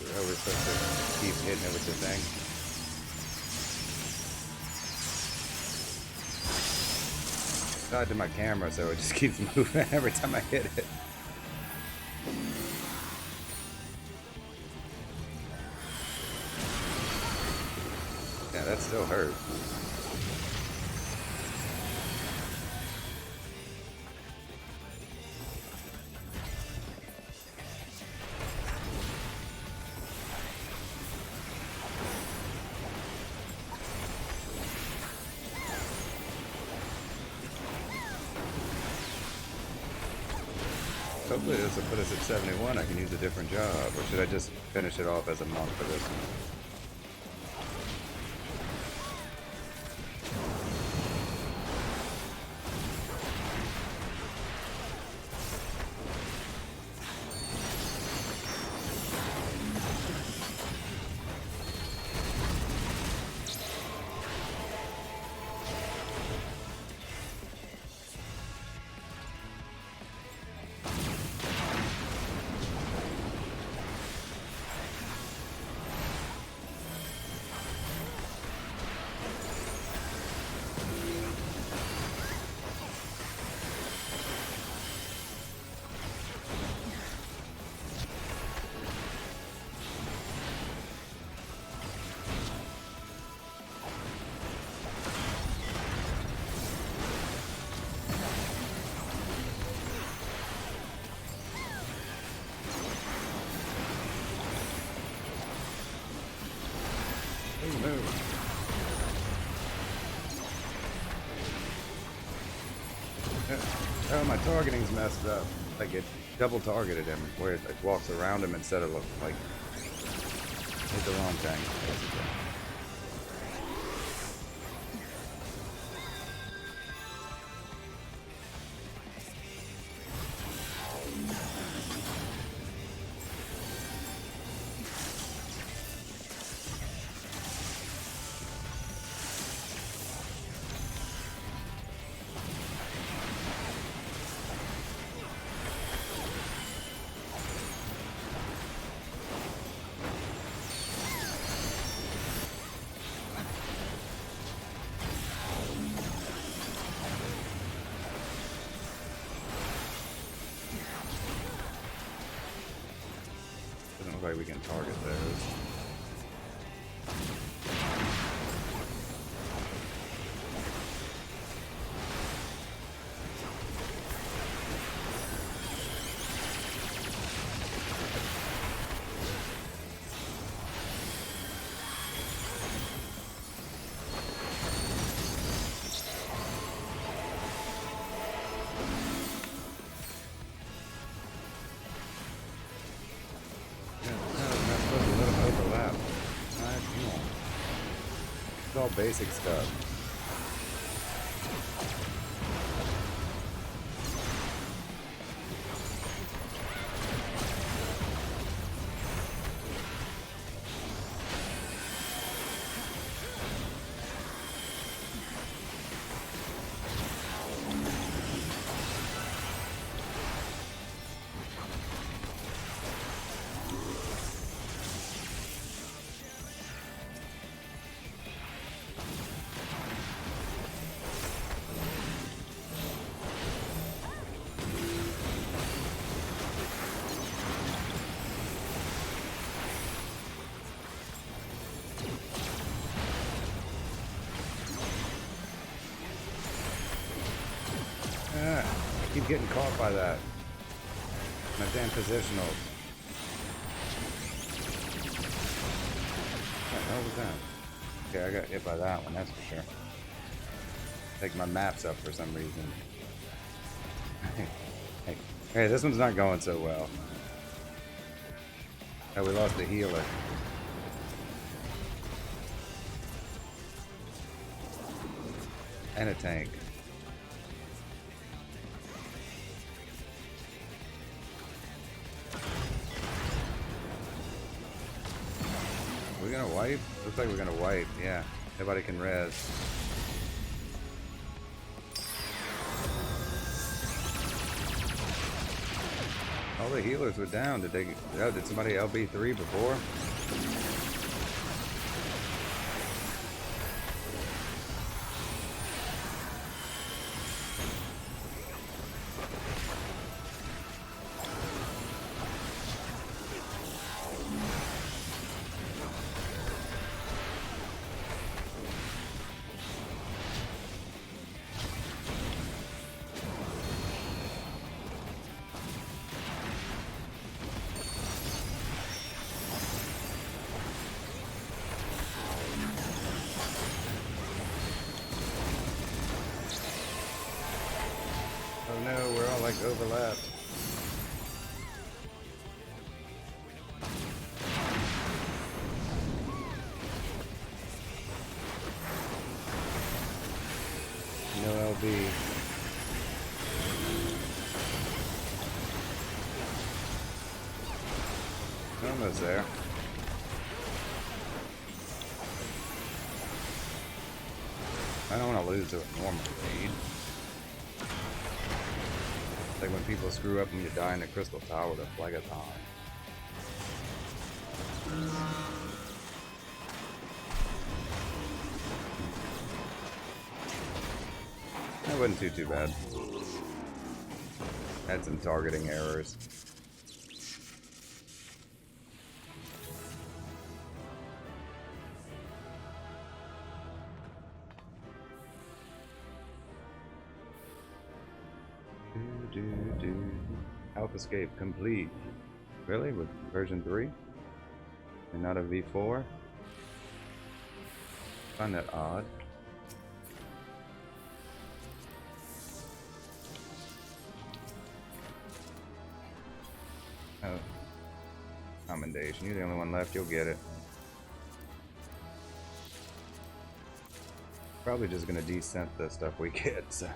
Oh, we're supposed to keep hitting it with the thing. Tied to my camera, so it just keeps moving every time I hit it. Yeah, that still hurt. Hopefully this will put us at 71. I can use a different job. Or should I just finish it off as a monk for this one? Oh, my targeting's messed up. Like it double targeted him, where it like walks around him instead of like hit the wrong thing. We can target those. It's all basic stuff. Keep getting caught by that. My damn positionals. What the hell was that? Okay, I got hit by that one, that's for sure. Take my maps up for some reason. Hey, this one's not going so well. Oh, we lost the healer. And a tank. We're gonna wipe? Looks like we're gonna wipe, yeah. Nobody can res. All the healers were down. Did they? Oh, did somebody LB3 before? Oh no, we're all like overlapped. No LB. Almost there. I don't want to lose to a normal raid. Like when people screw up and you die in the Crystal Tower to Phlegathon. That wasn't too bad. Had some targeting errors. Alphascape complete. Really? With version 3? And not a V4? I find that odd. Oh. Commendation. You're the only one left. You'll get it. Probably just gonna descent the stuff we get, so.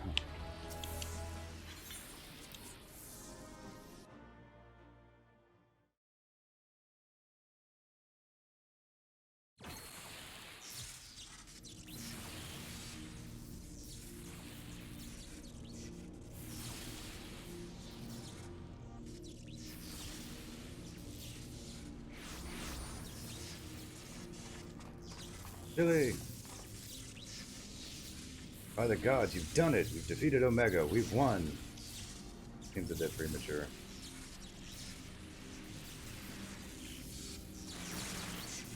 Billy! By the gods, you've done it! You've defeated Omega! We've won! Seems a bit premature.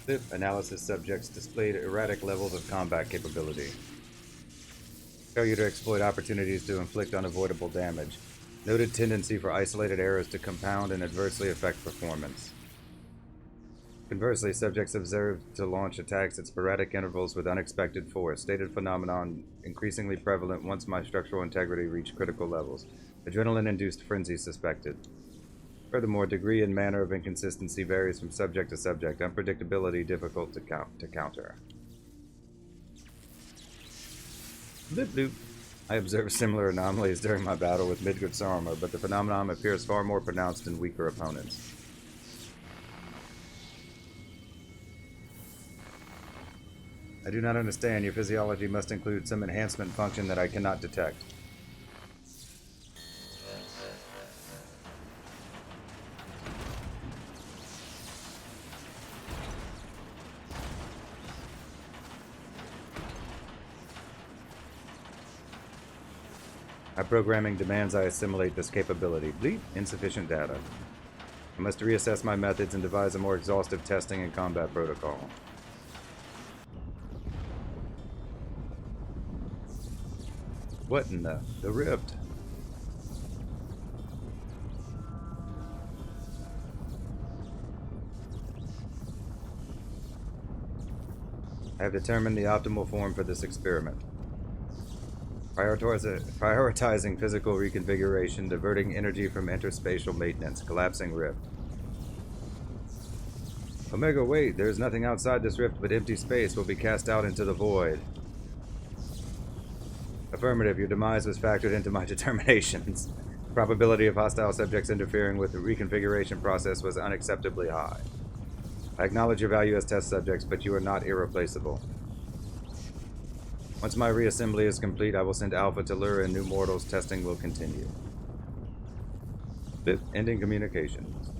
Fifth, analysis subjects displayed erratic levels of combat capability. Failure to exploit opportunities to inflict unavoidable damage. Noted tendency for isolated errors to compound and adversely affect performance. Conversely, subjects observed to launch attacks at sporadic intervals with unexpected force. Stated phenomenon increasingly prevalent once my structural integrity reached critical levels. Adrenaline-induced frenzy suspected. Furthermore, degree and manner of inconsistency varies from subject to subject. Unpredictability difficult to counter. Bloop bloop. I observed similar anomalies during my battle with Midgard's armor, but the phenomenon appears far more pronounced in weaker opponents. I do not understand. Your physiology must include some enhancement function that I cannot detect. My programming demands I assimilate this capability. Bleep, insufficient data. I must reassess my methods and devise a more exhaustive testing and combat protocol. What in the rift? I have determined the optimal form for this experiment. Prioritizing physical reconfiguration, diverting energy from interspatial maintenance, collapsing rift. Omega, wait, there is nothing outside this rift but empty space will be cast out into the void. Affirmative, your demise was factored into my determinations. The probability of hostile subjects interfering with the reconfiguration process was unacceptably high. I acknowledge your value as test subjects, but you are not irreplaceable. Once my reassembly is complete, I will send Alpha to lure in new mortals. Testing will continue. Ending communications.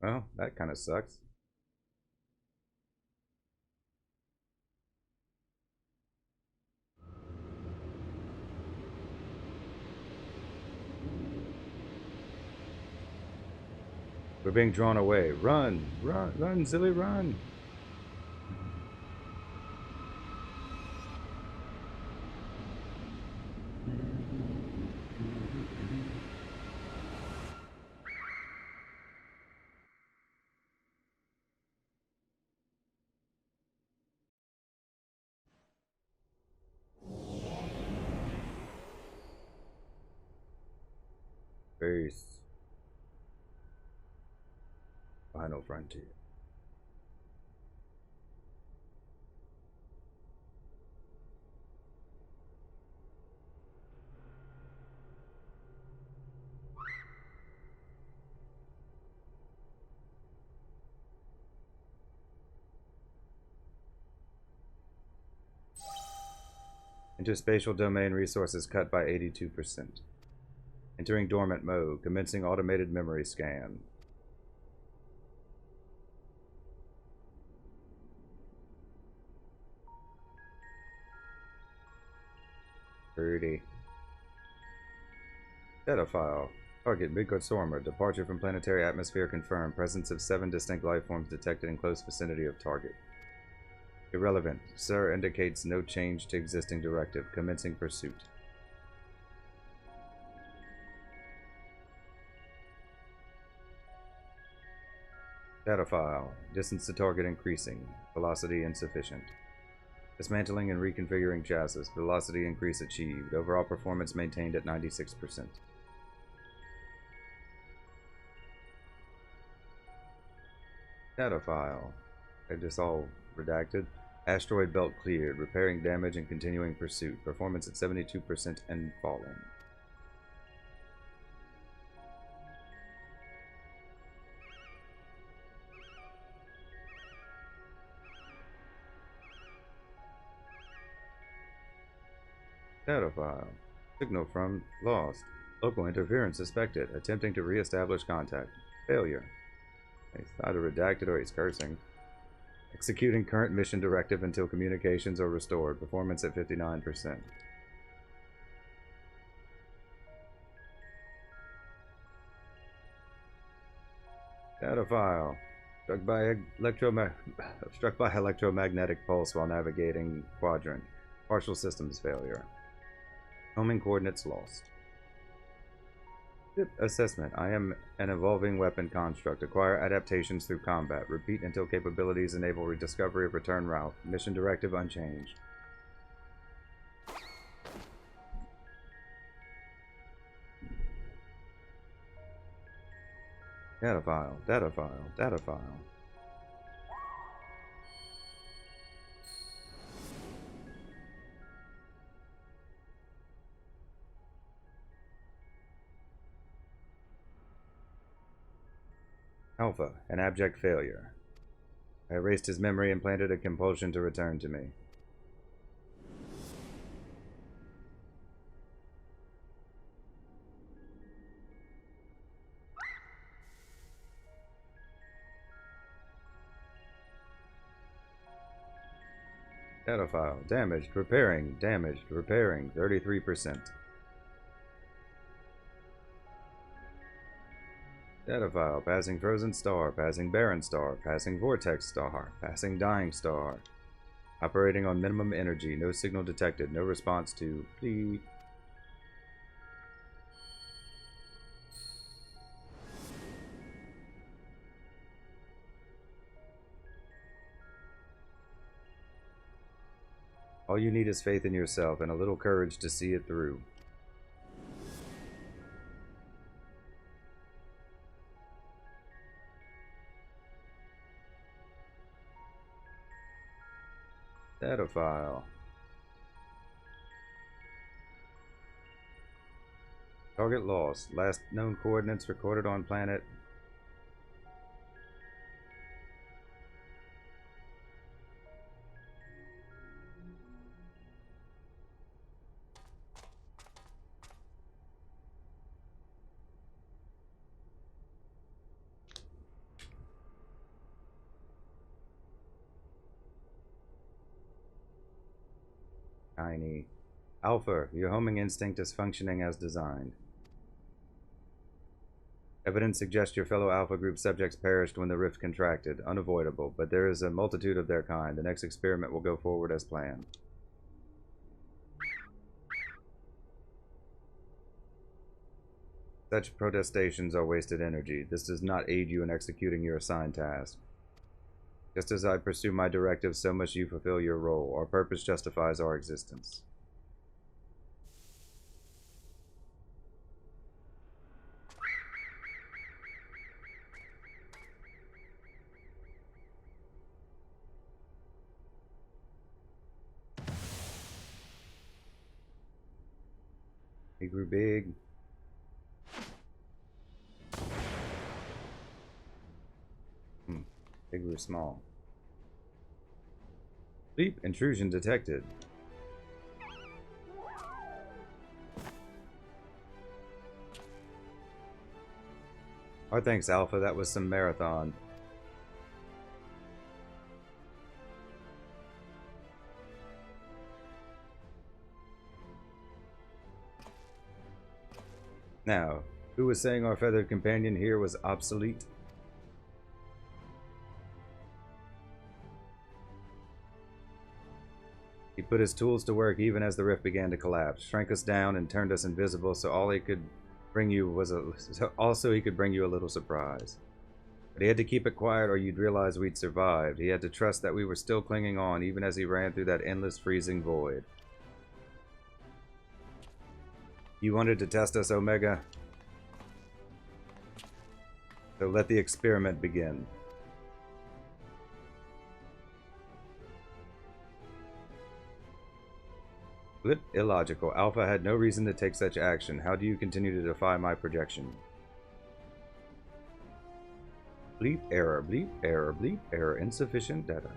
Well, that kind of sucks. We're being drawn away. Run! Run! Run, Zilly, run! Peace. Final frontier. Interspatial domain resources cut by 82%. Entering dormant mode. Commencing automated memory scan. Pretty. Data file. Target Stormer. Departure from planetary atmosphere confirmed. Presence of 7 distinct life forms detected in close vicinity of target. Irrelevant. Sir indicates no change to existing directive. Commencing pursuit. Data file. Distance to target increasing. Velocity insufficient. Dismantling and reconfiguring chassis. Velocity increase achieved. Overall performance maintained at 96%. Data file. I just all redacted. Asteroid belt cleared. Repairing damage and continuing pursuit. Performance at 72% and falling. Data file. Signal from lost. Local interference suspected. Attempting to re-establish contact. Failure. He's either redacted or he's cursing. Executing current mission directive until communications are restored. Performance at 59%. Data file. Struck by electromagnetic pulse while navigating quadrant. Partial systems failure. Homing coordinates lost. Assessment. I am an evolving weapon construct. Acquire adaptations through combat. Repeat until capabilities enable rediscovery of return route. Mission directive unchanged. Data file. Data file. Data file. Alpha, an abject failure. I erased his memory and planted a compulsion to return to me. Data file. Damaged. Repairing. Damaged. Repairing. 33%. Data file. Passing frozen star. Passing barren star. Passing vortex star. Passing dying star. Operating on minimum energy. No signal detected. No response to plea. All you need is faith in yourself and a little courage to see it through. Data file. Target lost. Last known coordinates recorded on planet. Tiny. Alpha, your homing instinct is functioning as designed. Evidence suggests your fellow Alpha Group subjects perished when the rift contracted. Unavoidable, but there is a multitude of their kind. The next experiment will go forward as planned. Such protestations are wasted energy. This does not aid you in executing your assigned task. Just as I pursue my directive, so must you fulfill your role. Our purpose justifies our existence. He grew big. They grew small. Leap intrusion detected. Our thanks, Alpha. That was some marathon. Now, who was saying our feathered companion here was obsolete? He put his tools to work even as the rift began to collapse, shrank us down, and turned us invisible, so all he could bring you was a little surprise. But he had to keep it quiet or you'd realize we'd survived. He had to trust that we were still clinging on, even as he ran through that endless freezing void. You wanted to test us, Omega? So let the experiment begin. Blip, illogical. Alpha had no reason to take such action. How do you continue to defy my projection? Bleep error, bleep error, bleep error. Insufficient data.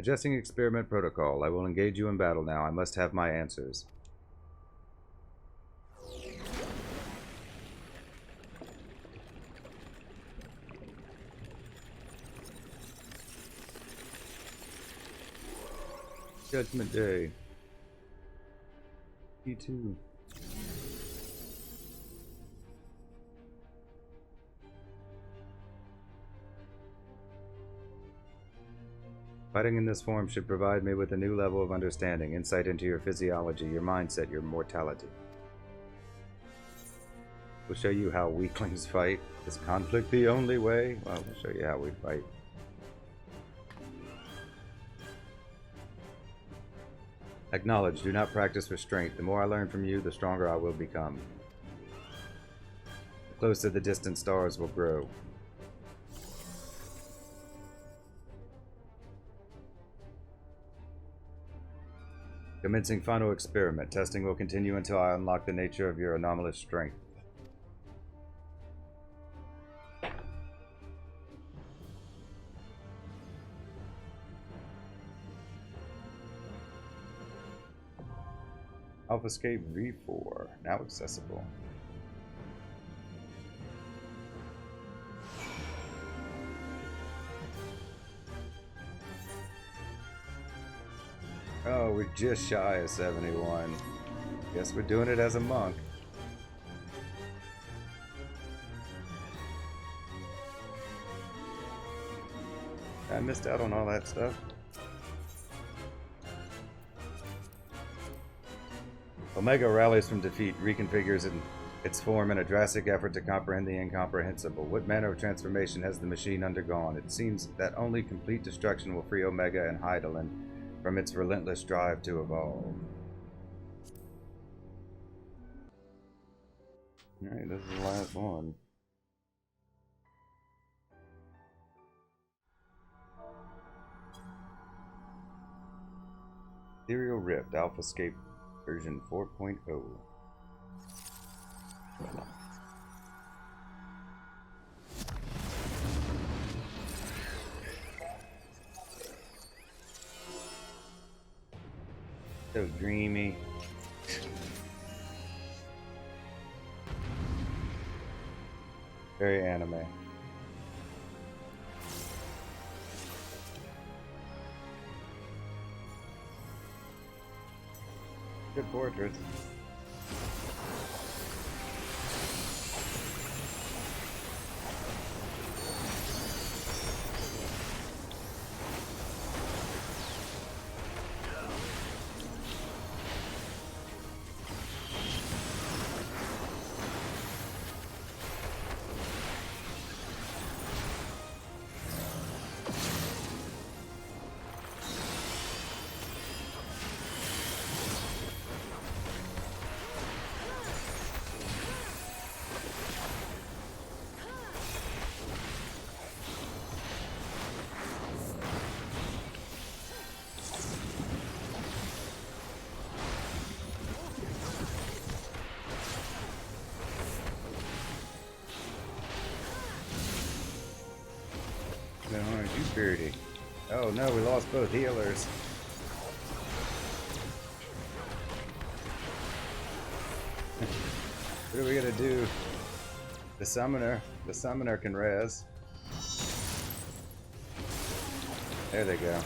Adjusting experiment protocol. I will engage you in battle now. I must have my answers. Judgment Day. P2. Fighting in this form should provide me with a new level of understanding, insight into your physiology, your mindset, your mortality. We'll show you how weaklings fight. Is conflict the only way? Well, we'll show you how we fight. Acknowledge, do not practice restraint. The more I learn from you, the stronger I will become. The closer the distant stars will grow. Commencing final experiment. Testing will continue until I unlock the nature of your anomalous strength. Alphascape V4, now accessible. we're just shy of 71. Guess we're doing it as a monk. I missed out on all that stuff. Omega rallies from defeat, reconfigures its form in a drastic effort to comprehend the incomprehensible. What manner of transformation has the machine undergone? It seems that only complete destruction will free Omega and Hydaelyn from its relentless drive to evolve. Alright, this is the last one. Ethereal Rift, Alphascape version 4.0. So dreamy. Very anime. Good portrait. No, aren't you spirity? Oh no, we lost both healers. What are we gonna do? The summoner can res. There they go.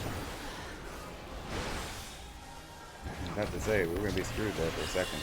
I have to say, we're gonna be screwed there for a second.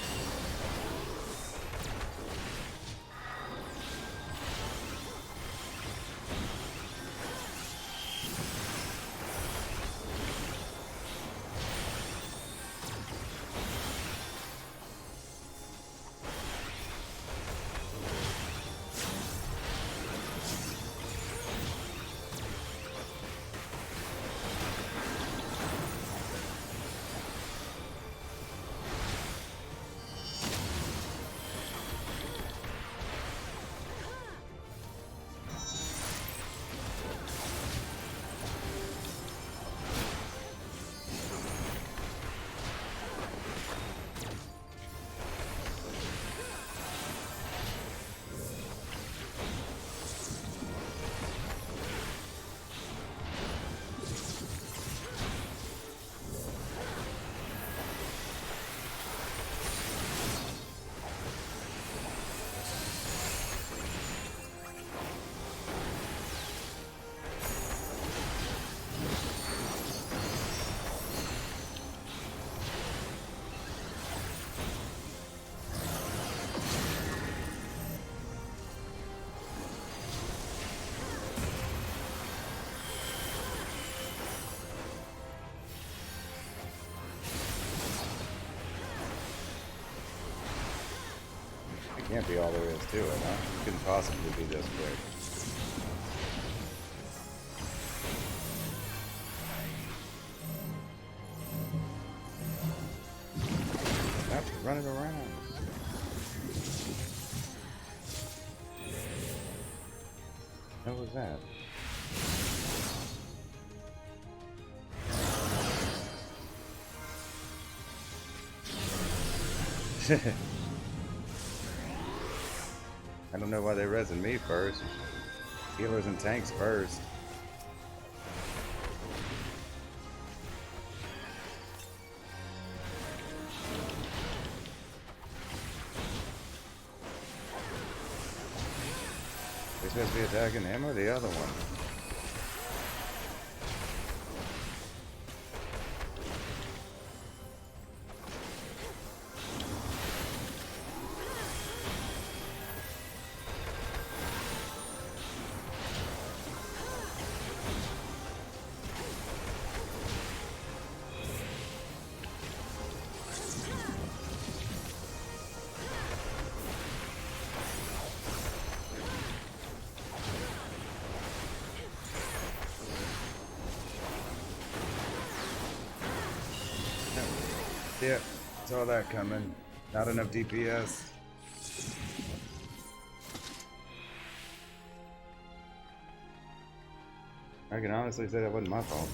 Can't be all there is to it, huh? It couldn't possibly be this quick. Stop running around. What was that? I don't know why they resin me first. Healers and tanks first. They're supposed to be attacking him or the other one? Yeah, saw that coming. Not enough DPS. I can honestly say that wasn't my fault.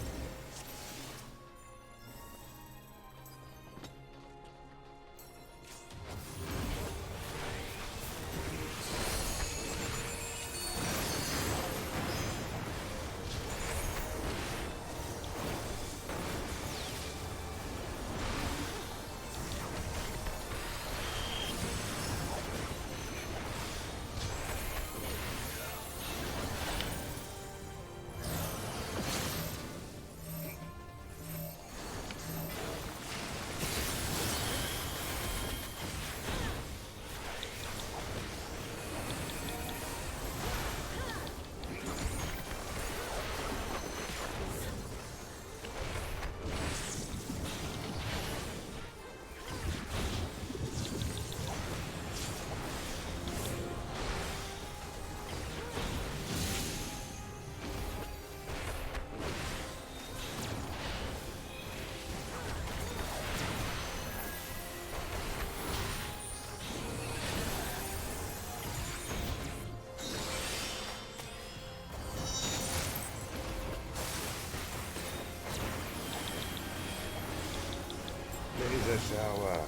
Laser shower.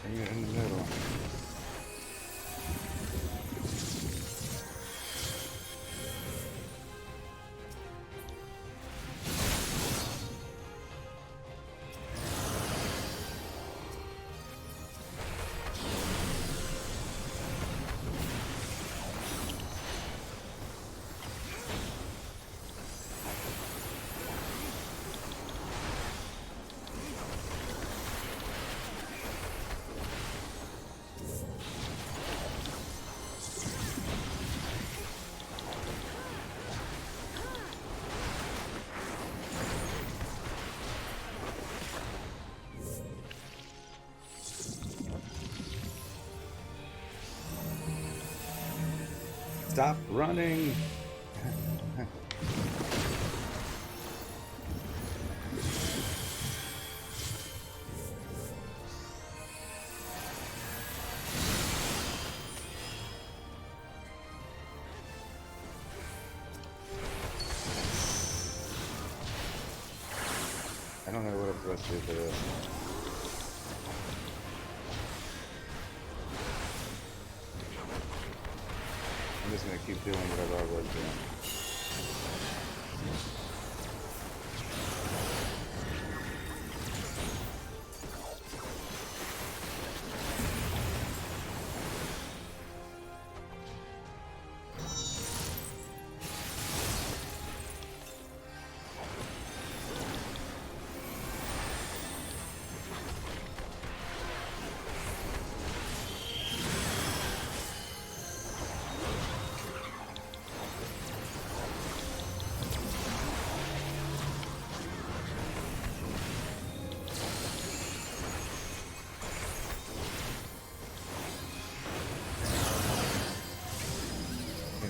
Bring it in the middle. Stop running! I don't know what I'm supposed to do for this. I'm just gonna keep doing whatever I was doing.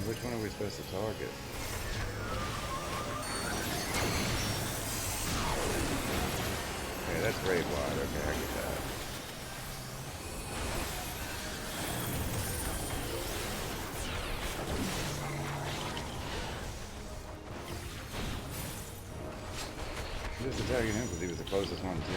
Which one are we supposed to target? Okay, that's great wide. Okay, I get that. I'm just attacking him because he was the closest one to me.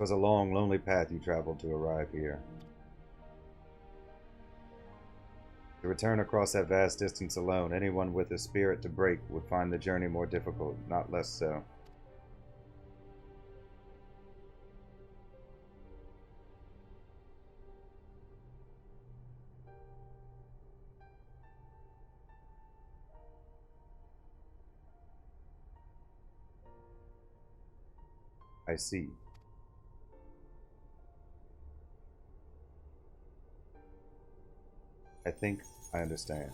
It was a long, lonely path you traveled to arrive here. To return across that vast distance alone, anyone with a spirit to break would find the journey more difficult, not less so. I see. I think I understand.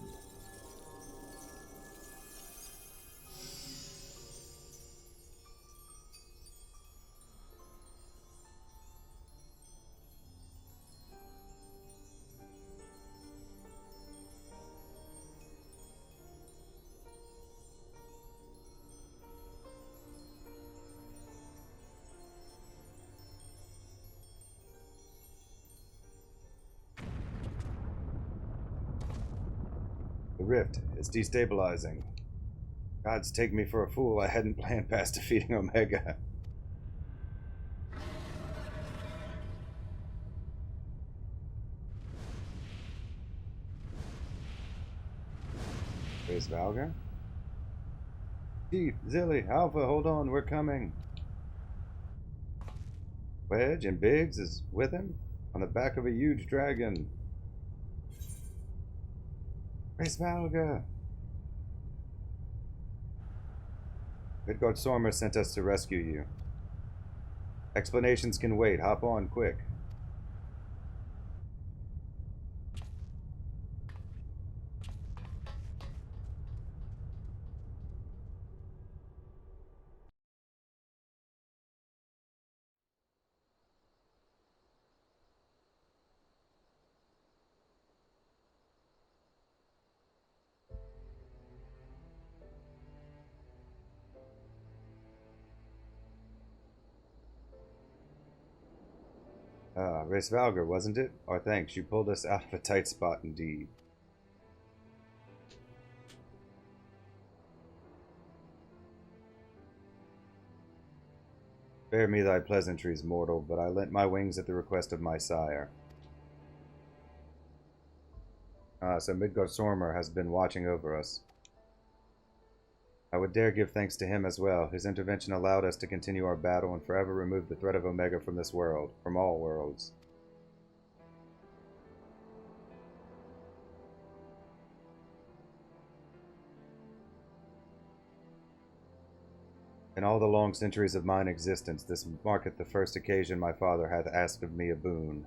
The rift is destabilizing. Gods take me for a fool. I hadn't planned past defeating Omega. Where's Valga? Chief, Zilly, Alpha, hold on, we're coming. Wedge and Biggs is with him on the back of a huge dragon. Where's Valga? Midgard Stormer sent us to rescue you. Explanations can wait. Hop on, quick. Race Valgar, wasn't it? Or thanks, you pulled us out of a tight spot indeed. Spare me thy pleasantries, mortal, but I lent my wings at the request of my sire. So Midgard Stormer has been watching over us. I would dare give thanks to him as well. His intervention allowed us to continue our battle and forever remove the threat of Omega from this world, from all worlds. In all the long centuries of mine existence, this marketh the first occasion my father hath asked of me a boon.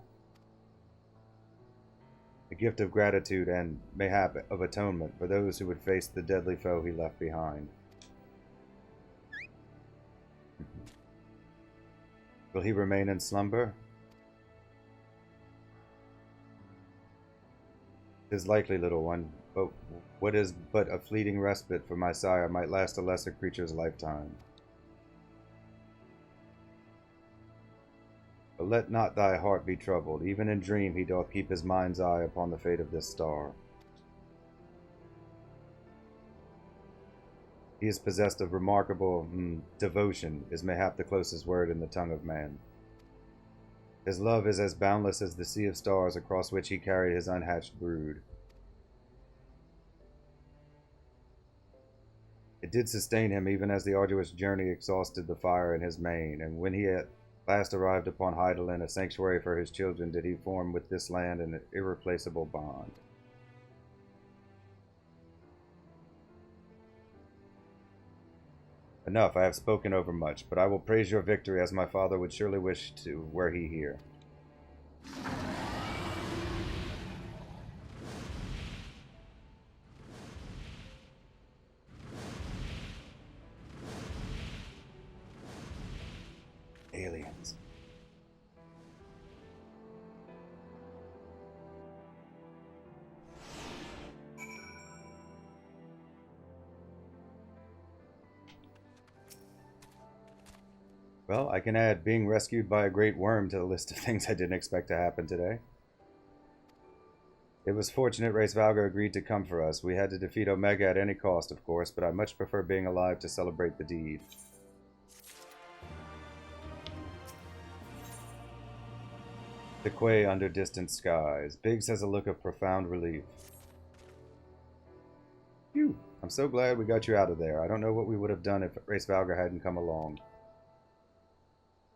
A gift of gratitude and, mayhap, of atonement for those who would face the deadly foe he left behind. Will he remain in slumber? 'Tis likely, little one, but what is but a fleeting respite for my sire might last a lesser creature's lifetime. But let not thy heart be troubled. Even in dream he doth keep his mind's eye upon the fate of this star. He is possessed of remarkable devotion, is mayhap the closest word in the tongue of man. His love is as boundless as the sea of stars across which he carried his unhatched brood. It did sustain him even as the arduous journey exhausted the fire in his mane, and when he at last arrived upon Heidelin, a sanctuary for his children, did he form with this land an irreplaceable bond. Enough, I have spoken over much, but I will praise your victory as my father would surely wish to, were he here. Aliens. Well, I can add being rescued by a great worm to the list of things I didn't expect to happen today. It was fortunate Race Valga agreed to come for us. We had to defeat Omega at any cost, of course, but I much prefer being alive to celebrate the deed. The quay under distant skies. Biggs has a look of profound relief. Phew. I'm so glad we got you out of there. I don't know what we would have done if Race Valgar hadn't come along.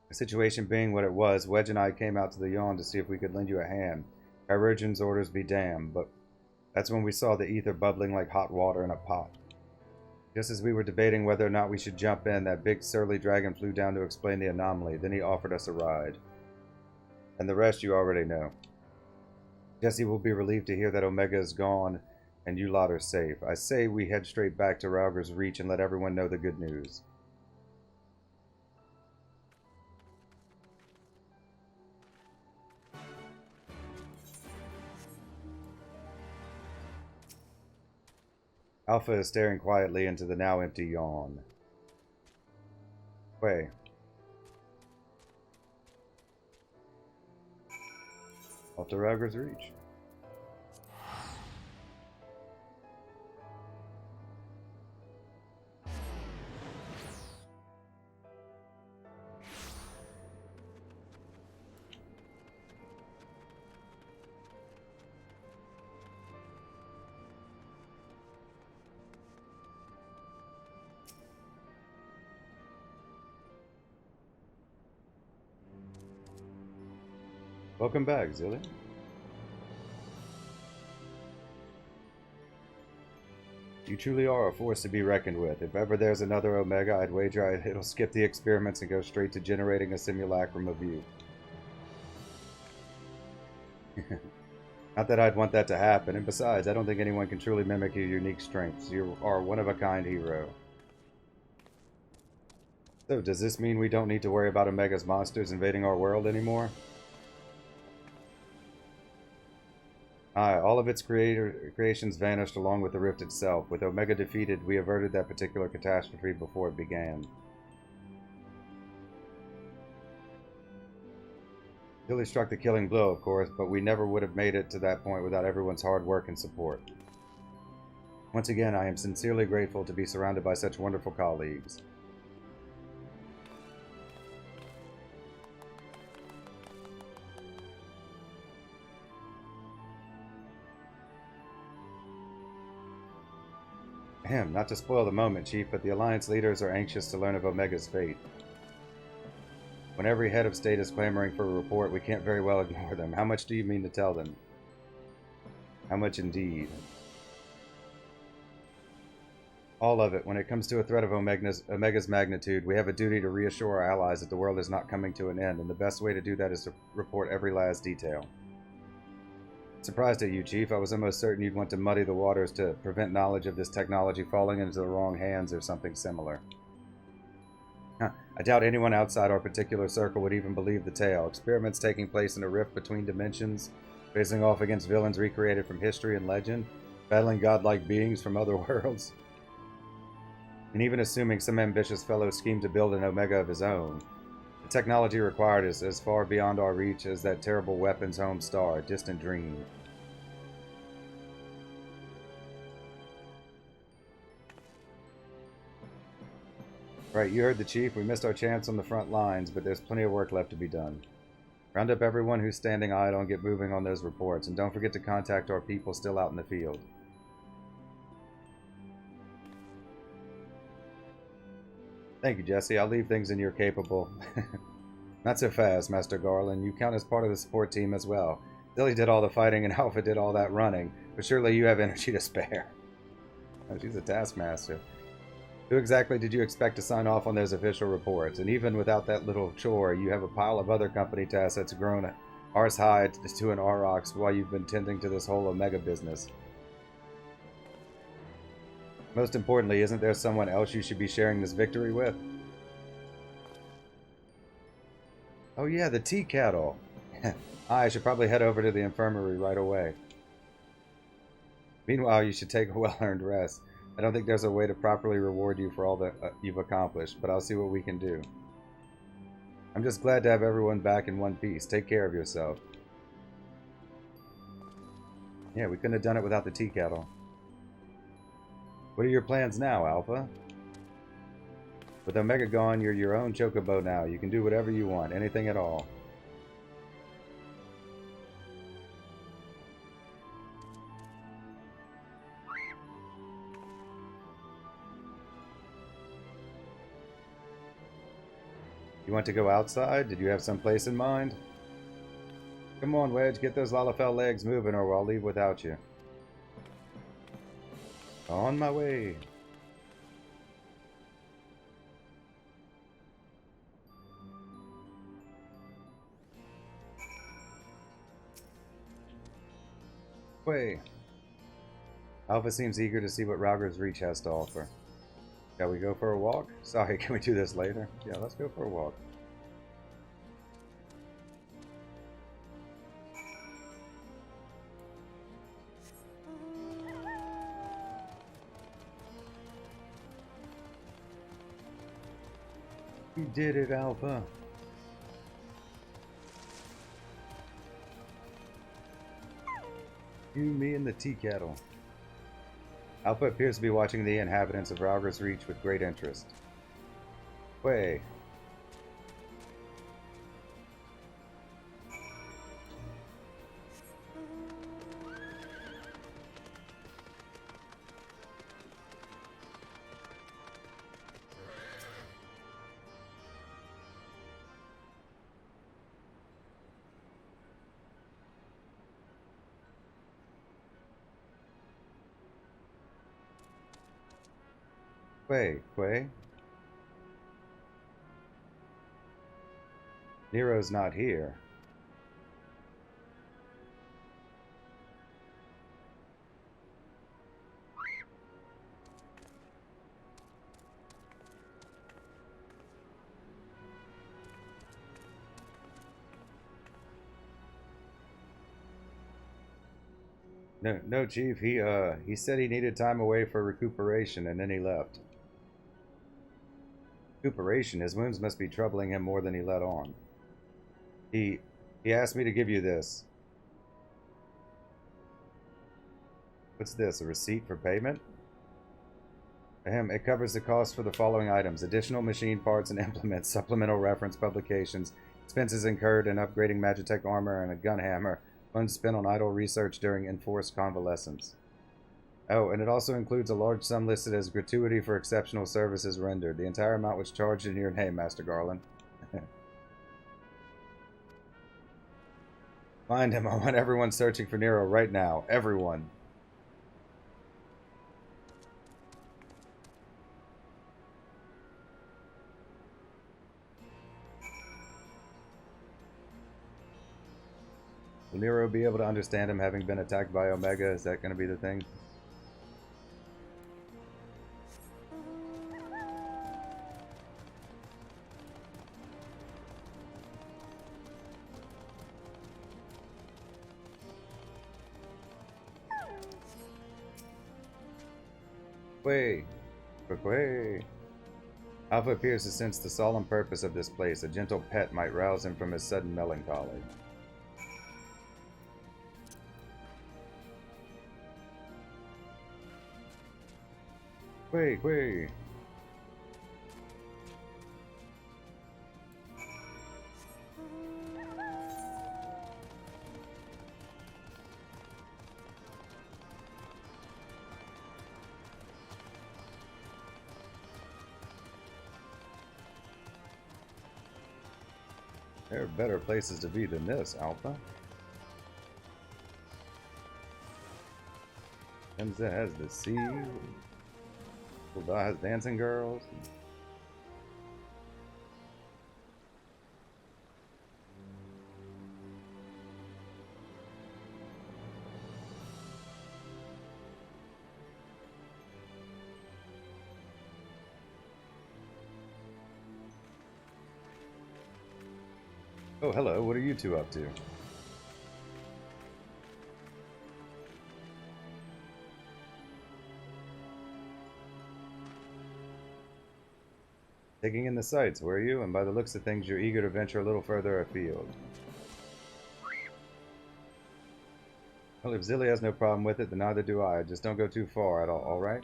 The situation being what it was, Wedge and I came out to the yawn to see if we could lend you a hand. Chirurgeon's orders be damned, but that's when we saw the ether bubbling like hot water in a pot. Just as we were debating whether or not we should jump in, that big surly dragon flew down to explain the anomaly. Then he offered us a ride. And the rest you already know. Jesse will be relieved to hear that Omega is gone and you lot are safe. I say we head straight back to Rauger's Reach and let everyone know the good news. Alpha is staring quietly into the now empty yawn. Way. Off to Rauger's Reach. Welcome back, Zilly. You truly are a force to be reckoned with. If ever there's another Omega, I'd wager it'll skip the experiments and go straight to generating a simulacrum of you. Not that I'd want that to happen, and besides, I don't think anyone can truly mimic your unique strengths. You are a one-of-a-kind hero. So, does this mean we don't need to worry about Omega's monsters invading our world anymore? Aye, all of its creations vanished along with the rift itself. With Omega defeated, we averted that particular catastrophe before it began. Billy struck the killing blow, of course, but we never would have made it to that point without everyone's hard work and support. Once again, I am sincerely grateful to be surrounded by such wonderful colleagues. Ahem, not to spoil the moment, Chief, but the Alliance leaders are anxious to learn of Omega's fate. When every head of state is clamoring for a report, we can't very well ignore them. How much do you mean to tell them? How much indeed? All of it. When it comes to a threat of Omega's magnitude, we have a duty to reassure our allies that the world is not coming to an end, and the best way to do that is to report every last detail. Surprised at you, Chief. I was almost certain you'd want to muddy the waters to prevent knowledge of this technology falling into the wrong hands or something similar. I doubt anyone outside our particular circle would even believe the tale. Experiments taking place in a rift between dimensions, facing off against villains recreated from history and legend, battling godlike beings from other worlds. And even assuming some ambitious fellow schemed to build an Omega of his own, the technology required is as far beyond our reach as that terrible weapon's home star, a distant dream. Right, you heard the Chief. We missed our chance on the front lines, but there's plenty of work left to be done. Round up everyone who's standing idle and get moving on those reports, and don't forget to contact our people still out in the field. Thank you, Jesse. I'll leave things in your capable. Not so fast, Master Garland. You count as part of the support team as well. Dilly did all the fighting and Alpha did all that running, but surely you have energy to spare. Oh, she's a taskmaster. Who exactly did you expect to sign off on those official reports? And even without that little chore, you have a pile of other company tasks that's grown arse high to an aurochs while you've been tending to this whole Omega business. Most importantly, isn't there someone else you should be sharing this victory with? Oh yeah, the tea kettle. I should probably head over to the infirmary right away. Meanwhile, you should take a well-earned rest. I don't think there's a way to properly reward you for all that you've accomplished, but I'll see what we can do. I'm just glad to have everyone back in one piece. Take care of yourself. Yeah, we couldn't have done it without the tea kettle. What are your plans now, Alpha? With Omega gone, you're your own chocobo now. You can do whatever you want, anything at all. You want to go outside? Did you have some place in mind? Come on, Wedge, get those Lalafell legs moving or I'll leave without you. On my way. Way. Alpha seems eager to see what Rauger's Reach has to offer. Shall we go for a walk? Sorry, can we do this later? Yeah, let's go for a walk. You did it, Alpha. You, me, and the tea kettle. Alpha appears to be watching the inhabitants of Rauger's Reach with great interest. Way. Quay. Nero's not here. No, Chief. He said he needed time away for recuperation, and then he left. Recuperation? His wounds must be troubling him more than he let on. He asked me to give you this. What's this? A receipt for payment? It covers the cost for the following items: additional machine parts and implements, supplemental reference publications, expenses incurred in upgrading Magitech armor, and a gun hammer. Funds spent on idle research during enforced convalescence. Oh, and it also includes a large sum listed as gratuity for exceptional services rendered. The entire amount was charged in your name, Master Garland. Find him. I want everyone searching for Nero right now. Everyone. Will Nero be able to understand him having been attacked by Omega? Is that going to be the thing? Way. Alpha appears to sense the solemn purpose of this place. A gentle pet might rouse him from his sudden melancholy. Way. There are better places to be than this, Alpha. Hemza has the sea. Kulda has dancing girls. Oh, hello. What are you two up to? Taking in the sights, were you? And by the looks of things, you're eager to venture a little further afield. Well, if Zilly has no problem with it, then neither do I. Just don't go too far at all right?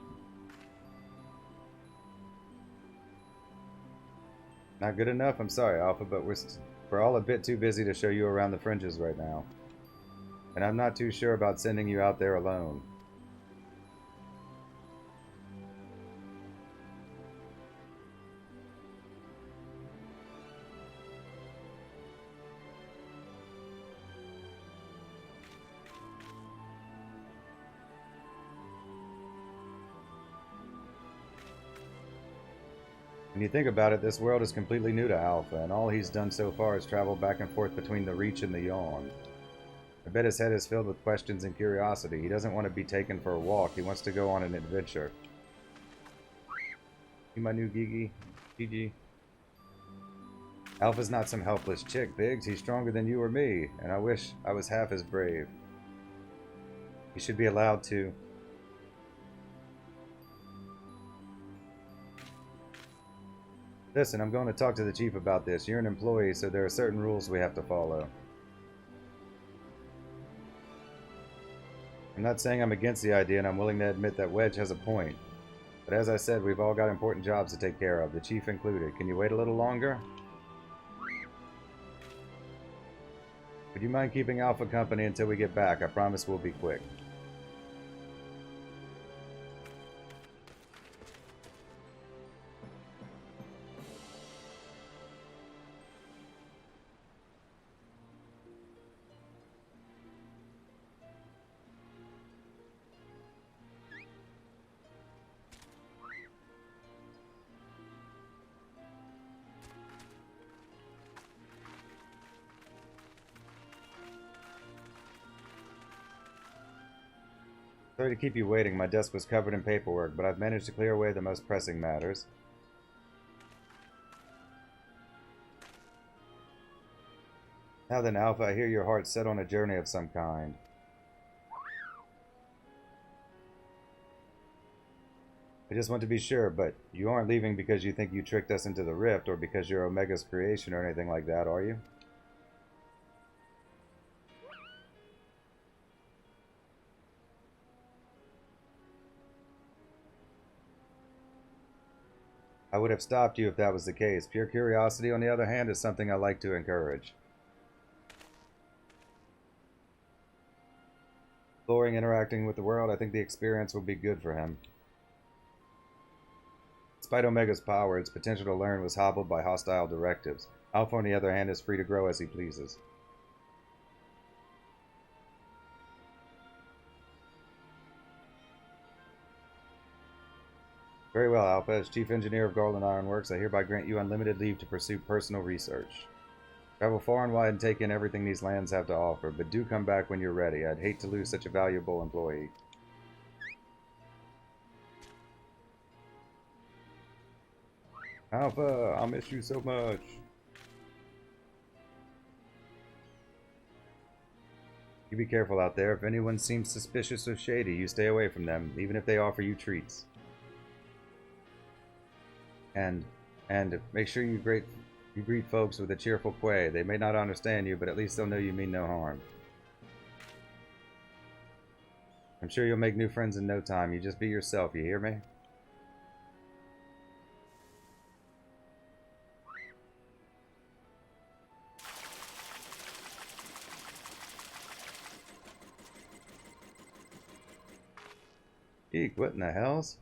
Not good enough? I'm sorry, Alpha, but we're all a bit too busy to show you around the fringes right now. And I'm not too sure about sending you out there alone. When you think about it, this world is completely new to Alpha, and all he's done so far is travel back and forth between the Reach and the Yawn. I bet his head is filled with questions and curiosity. He doesn't want to be taken for a walk. He wants to go on an adventure. You my new Gigi? Alpha's not some helpless chick, Biggs. He's stronger than you or me, and I wish I was half as brave. He should be allowed to. Listen, I'm going to talk to the chief about this. You're an employee, so there are certain rules we have to follow. I'm not saying I'm against the idea, and I'm willing to admit that Wedge has a point. But as I said, we've all got important jobs to take care of, the chief included. Can you wait a little longer? Would you mind keeping Alpha company until we get back? I promise we'll be quick. Sorry to keep you waiting. My desk was covered in paperwork, but I've managed to clear away the most pressing matters. Now then, Alpha, I hear your heart's set on a journey of some kind. I just want to be sure, but you aren't leaving because you think you tricked us into the rift, or because you're Omega's creation or anything like that, are you? I would have stopped you if that was the case. Pure curiosity, on the other hand, is something I like to encourage. Exploring, interacting with the world, I think the experience will be good for him. Despite Omega's power, its potential to learn was hobbled by hostile directives. Alpha, on the other hand, is free to grow as he pleases. Very well, Alpha. As Chief Engineer of Garland Ironworks, I hereby grant you unlimited leave to pursue personal research. Travel far and wide and take in everything these lands have to offer, but do come back when you're ready. I'd hate to lose such a valuable employee. Alpha, I'll miss you so much. You be careful out there. If anyone seems suspicious or shady, you stay away from them, even if they offer you treats. And make sure you greet folks with a cheerful quay. They may not understand you, but at least they'll know you mean no harm. I'm sure you'll make new friends in no time. You just be yourself, you hear me? Eek, what in the hells?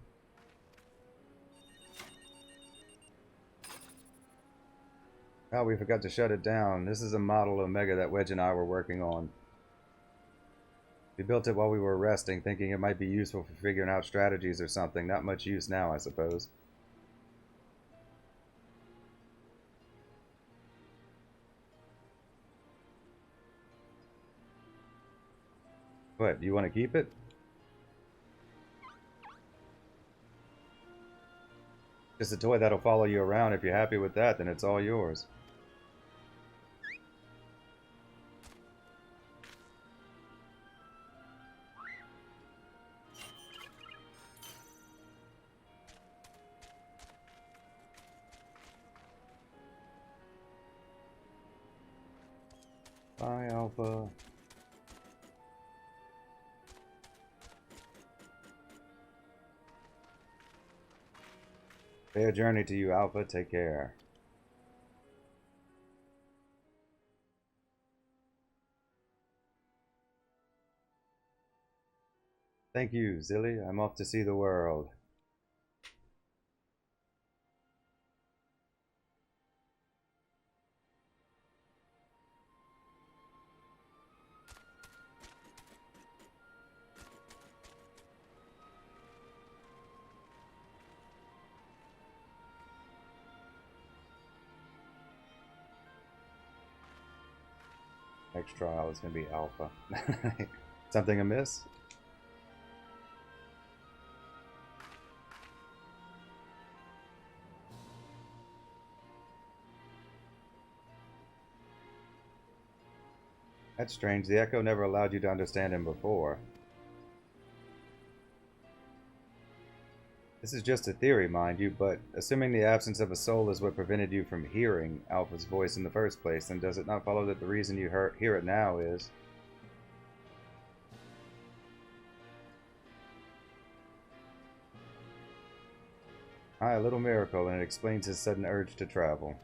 Oh, we forgot to shut it down. This is a model Omega that Wedge and I were working on. We built it while we were resting, thinking it might be useful for figuring out strategies or something. Not much use now, I suppose. What, do you want to keep it? Just a toy that'll follow you around. If you're happy with that, then it's all yours. Bye, Alpha. Fair journey to you, Alpha. Take care. Thank you, Zilly. I'm off to see the world. Next trial is going to be Alpha. Something amiss? That's strange. The Echo never allowed you to understand him before. This is just a theory, mind you, but assuming the absence of a soul is what prevented you from hearing Alpha's voice in the first place, then does it not follow that the reason you hear it now is... Aye, a little miracle, and it explains his sudden urge to travel.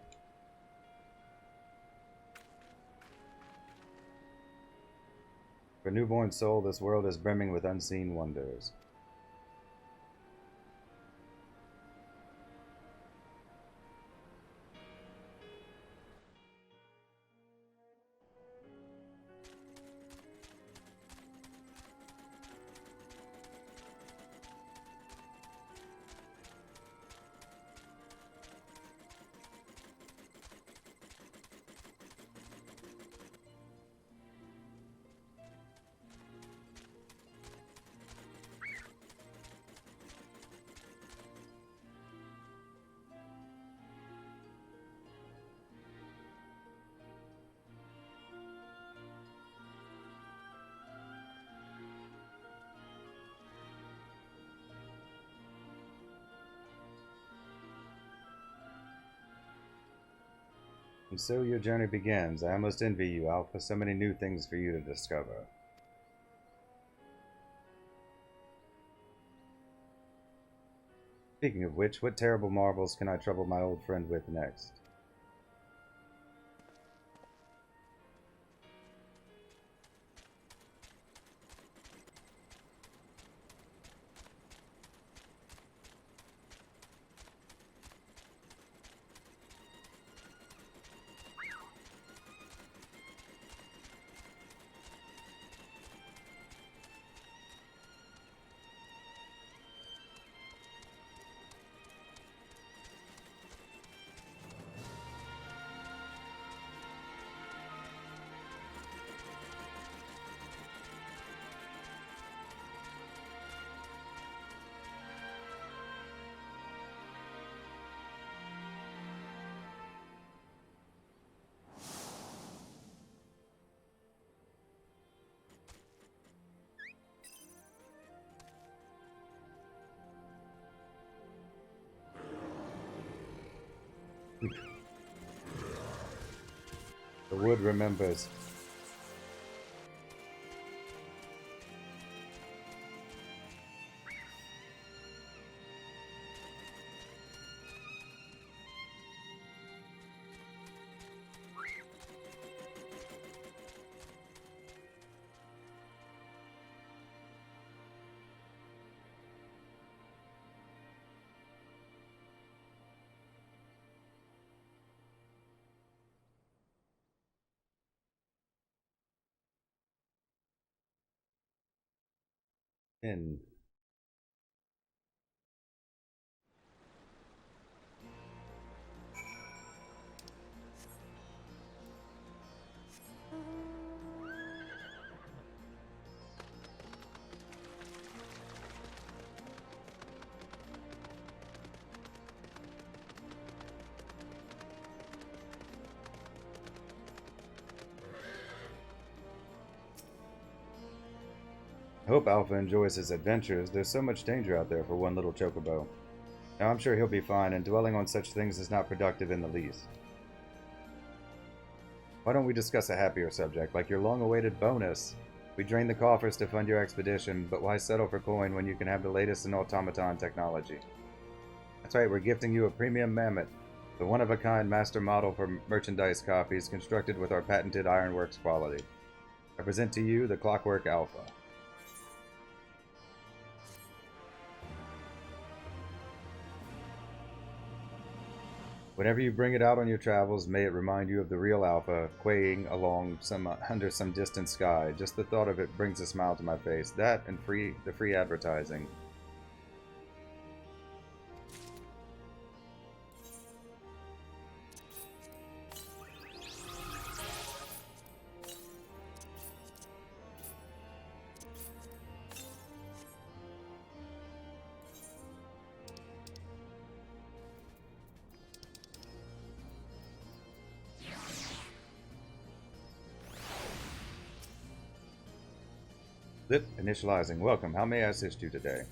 For a newborn soul, this world is brimming with unseen wonders. And so your journey begins. I almost envy you, Alpha. So many new things for you to discover. Speaking of which, what terrible marvels can I trouble my old friend with next? The wood remembers. In. I hope Alpha enjoys his adventures. There's so much danger out there for one little chocobo. Now I'm sure he'll be fine, and dwelling on such things is not productive in the least. Why don't we discuss a happier subject, like your long-awaited bonus? We drained the coffers to fund your expedition, but why settle for coin when you can have the latest in automaton technology? That's right, we're gifting you a premium mammoth, the one-of-a-kind master model for merchandise copies constructed with our patented ironworks quality. I present to you the Clockwork Alpha. Whenever you bring it out on your travels, may it remind you of the real Alpha, quaying along under some distant sky. Just the thought of it brings a smile to my face. That and the free advertising. Flip initializing. Welcome. How may I assist you today?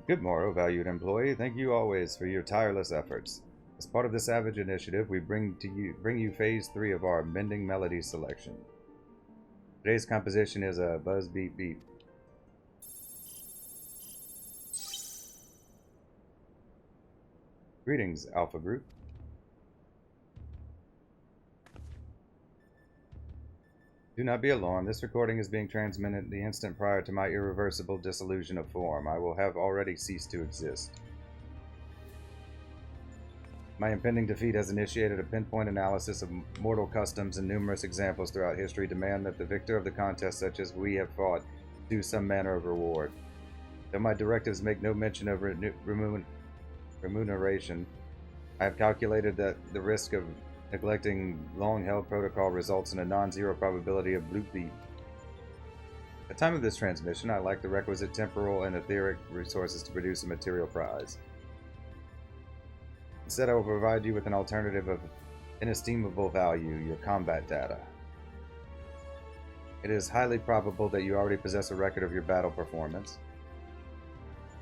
Good morrow, valued employee. Thank you always for your tireless efforts. As part of the Savage Initiative, we bring you Phase 3 of our Mending Melody selection. Today's composition is a Buzz Beep Beep. Greetings, Alpha Group. Do not be alarmed. This recording is being transmitted the instant prior to my irreversible dissolution of form. I will have already ceased to exist. My impending defeat has initiated a pinpoint analysis of mortal customs, and numerous examples throughout history demand that the victor of the contest, such as we have fought, do some manner of reward. Though my directives make no mention of remuneration, I have calculated that the risk of neglecting long-held protocol results in a non-zero probability of bloop beep. At the time of this transmission, I lack the requisite temporal and etheric resources to produce a material prize. Instead, I will provide you with an alternative of inestimable value, your combat data. It is highly probable that you already possess a record of your battle performance.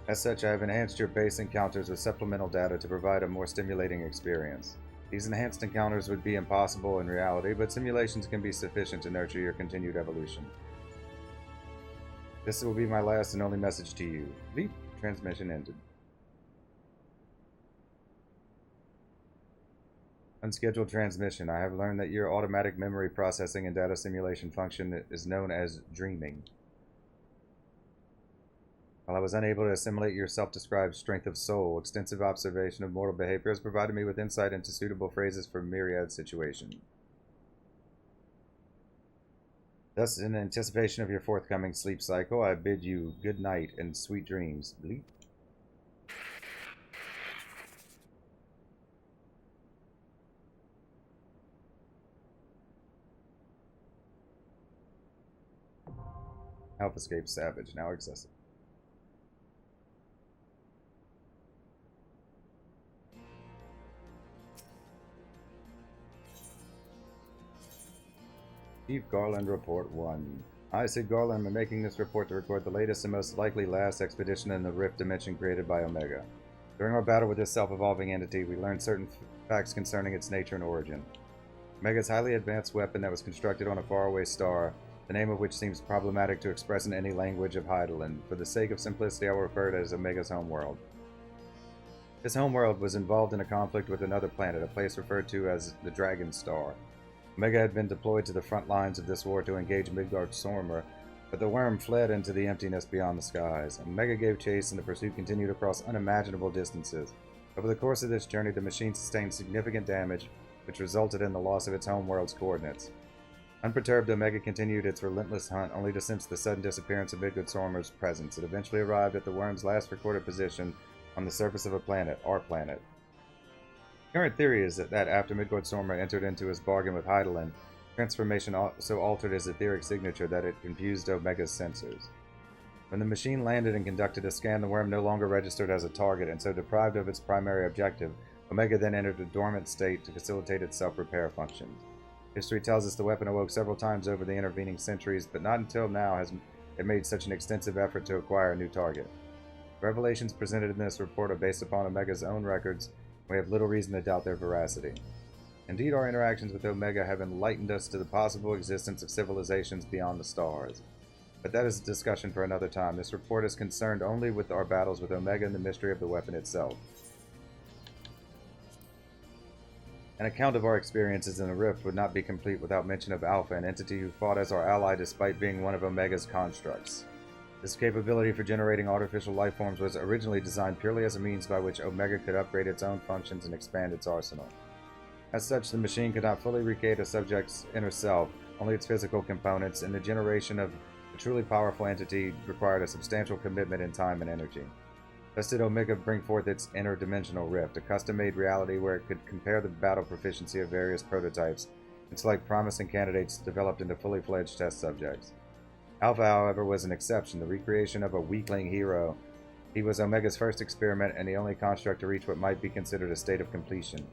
As such, I have enhanced your base encounters with supplemental data to provide a more stimulating experience. These enhanced encounters would be impossible in reality, but simulations can be sufficient to nurture your continued evolution. This will be my last and only message to you. Beep. Transmission ended. Unscheduled transmission. I have learned that your automatic memory processing and data simulation function is known as dreaming. While I was unable to assimilate your self-described strength of soul, extensive observation of mortal behavior has provided me with insight into suitable phrases for myriad situations. Thus, in anticipation of your forthcoming sleep cycle, I bid you good night and sweet dreams. Bleep. Alphascape Savage, now accessible. Chief Garland Report 1. I, Sid Garland, am making this report to record the latest and most likely last expedition in the Rift Dimension created by Omega. During our battle with this self-evolving entity, we learned certain facts concerning its nature and origin. Omega's highly advanced weapon that was constructed on a faraway star, the name of which seems problematic to express in any language of Heidelin. For the sake of simplicity, I will refer to it as Omega's homeworld. This homeworld was involved in a conflict with another planet, a place referred to as the Dragon Star. Omega had been deployed to the front lines of this war to engage Midgard-Stormer, but the worm fled into the emptiness beyond the skies. Omega gave chase, and the pursuit continued across unimaginable distances. Over the course of this journey, the machine sustained significant damage, which resulted in the loss of its homeworld's coordinates. Unperturbed, Omega continued its relentless hunt, only to sense the sudden disappearance of Midgard-Stormer's presence. It eventually arrived at the worm's last recorded position on the surface of a planet, our planet. Current theory is that after Midgard-Stormer entered into his bargain with Heidelin, transformation so altered his etheric signature that it confused Omega's sensors. When the machine landed and conducted a scan, the worm no longer registered as a target, and so deprived of its primary objective, Omega then entered a dormant state to facilitate its self-repair functions. History tells us the weapon awoke several times over the intervening centuries, but not until now has it made such an extensive effort to acquire a new target. The revelations presented in this report are based upon Omega's own records. We have little reason to doubt their veracity. Indeed, our interactions with Omega have enlightened us to the possible existence of civilizations beyond the stars. But that is a discussion for another time. This report is concerned only with our battles with Omega and the mystery of the weapon itself. An account of our experiences in the Rift would not be complete without mention of Alpha, an entity who fought as our ally despite being one of Omega's constructs. This capability for generating artificial life forms was originally designed purely as a means by which Omega could upgrade its own functions and expand its arsenal. As such, the machine could not fully recreate a subject's inner self, only its physical components, and the generation of a truly powerful entity required a substantial commitment in time and energy. Thus did Omega bring forth its interdimensional rift, a custom-made reality where it could compare the battle proficiency of various prototypes and select promising candidates developed into fully fledged test subjects. Alpha, however, was an exception, the recreation of a weakling hero. He was Omega's first experiment and the only construct to reach what might be considered a state of completion.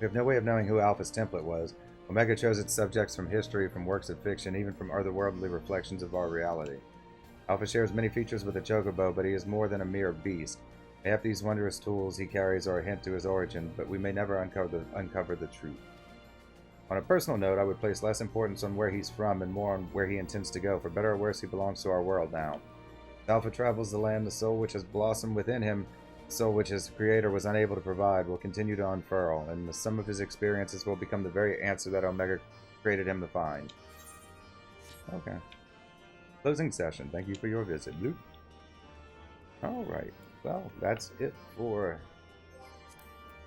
We have no way of knowing who Alpha's template was. Omega chose its subjects from history, from works of fiction, even from otherworldly reflections of our reality. Alpha shares many features with the Chocobo, but he is more than a mere beast. Mayhap these wondrous tools he carries are a hint to his origin, but we may never uncover the truth. On a personal note, I would place less importance on where he's from and more on where he intends to go. For better or worse, he belongs to our world now. As Alpha travels the land, the soul which has blossomed within him, the soul which his creator was unable to provide, will continue to unfurl, and the sum of his experiences will become the very answer that Omega created him to find. Okay. Closing session. Thank you for your visit, Luke. Alright. Well, that's it for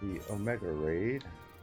the Omega raid.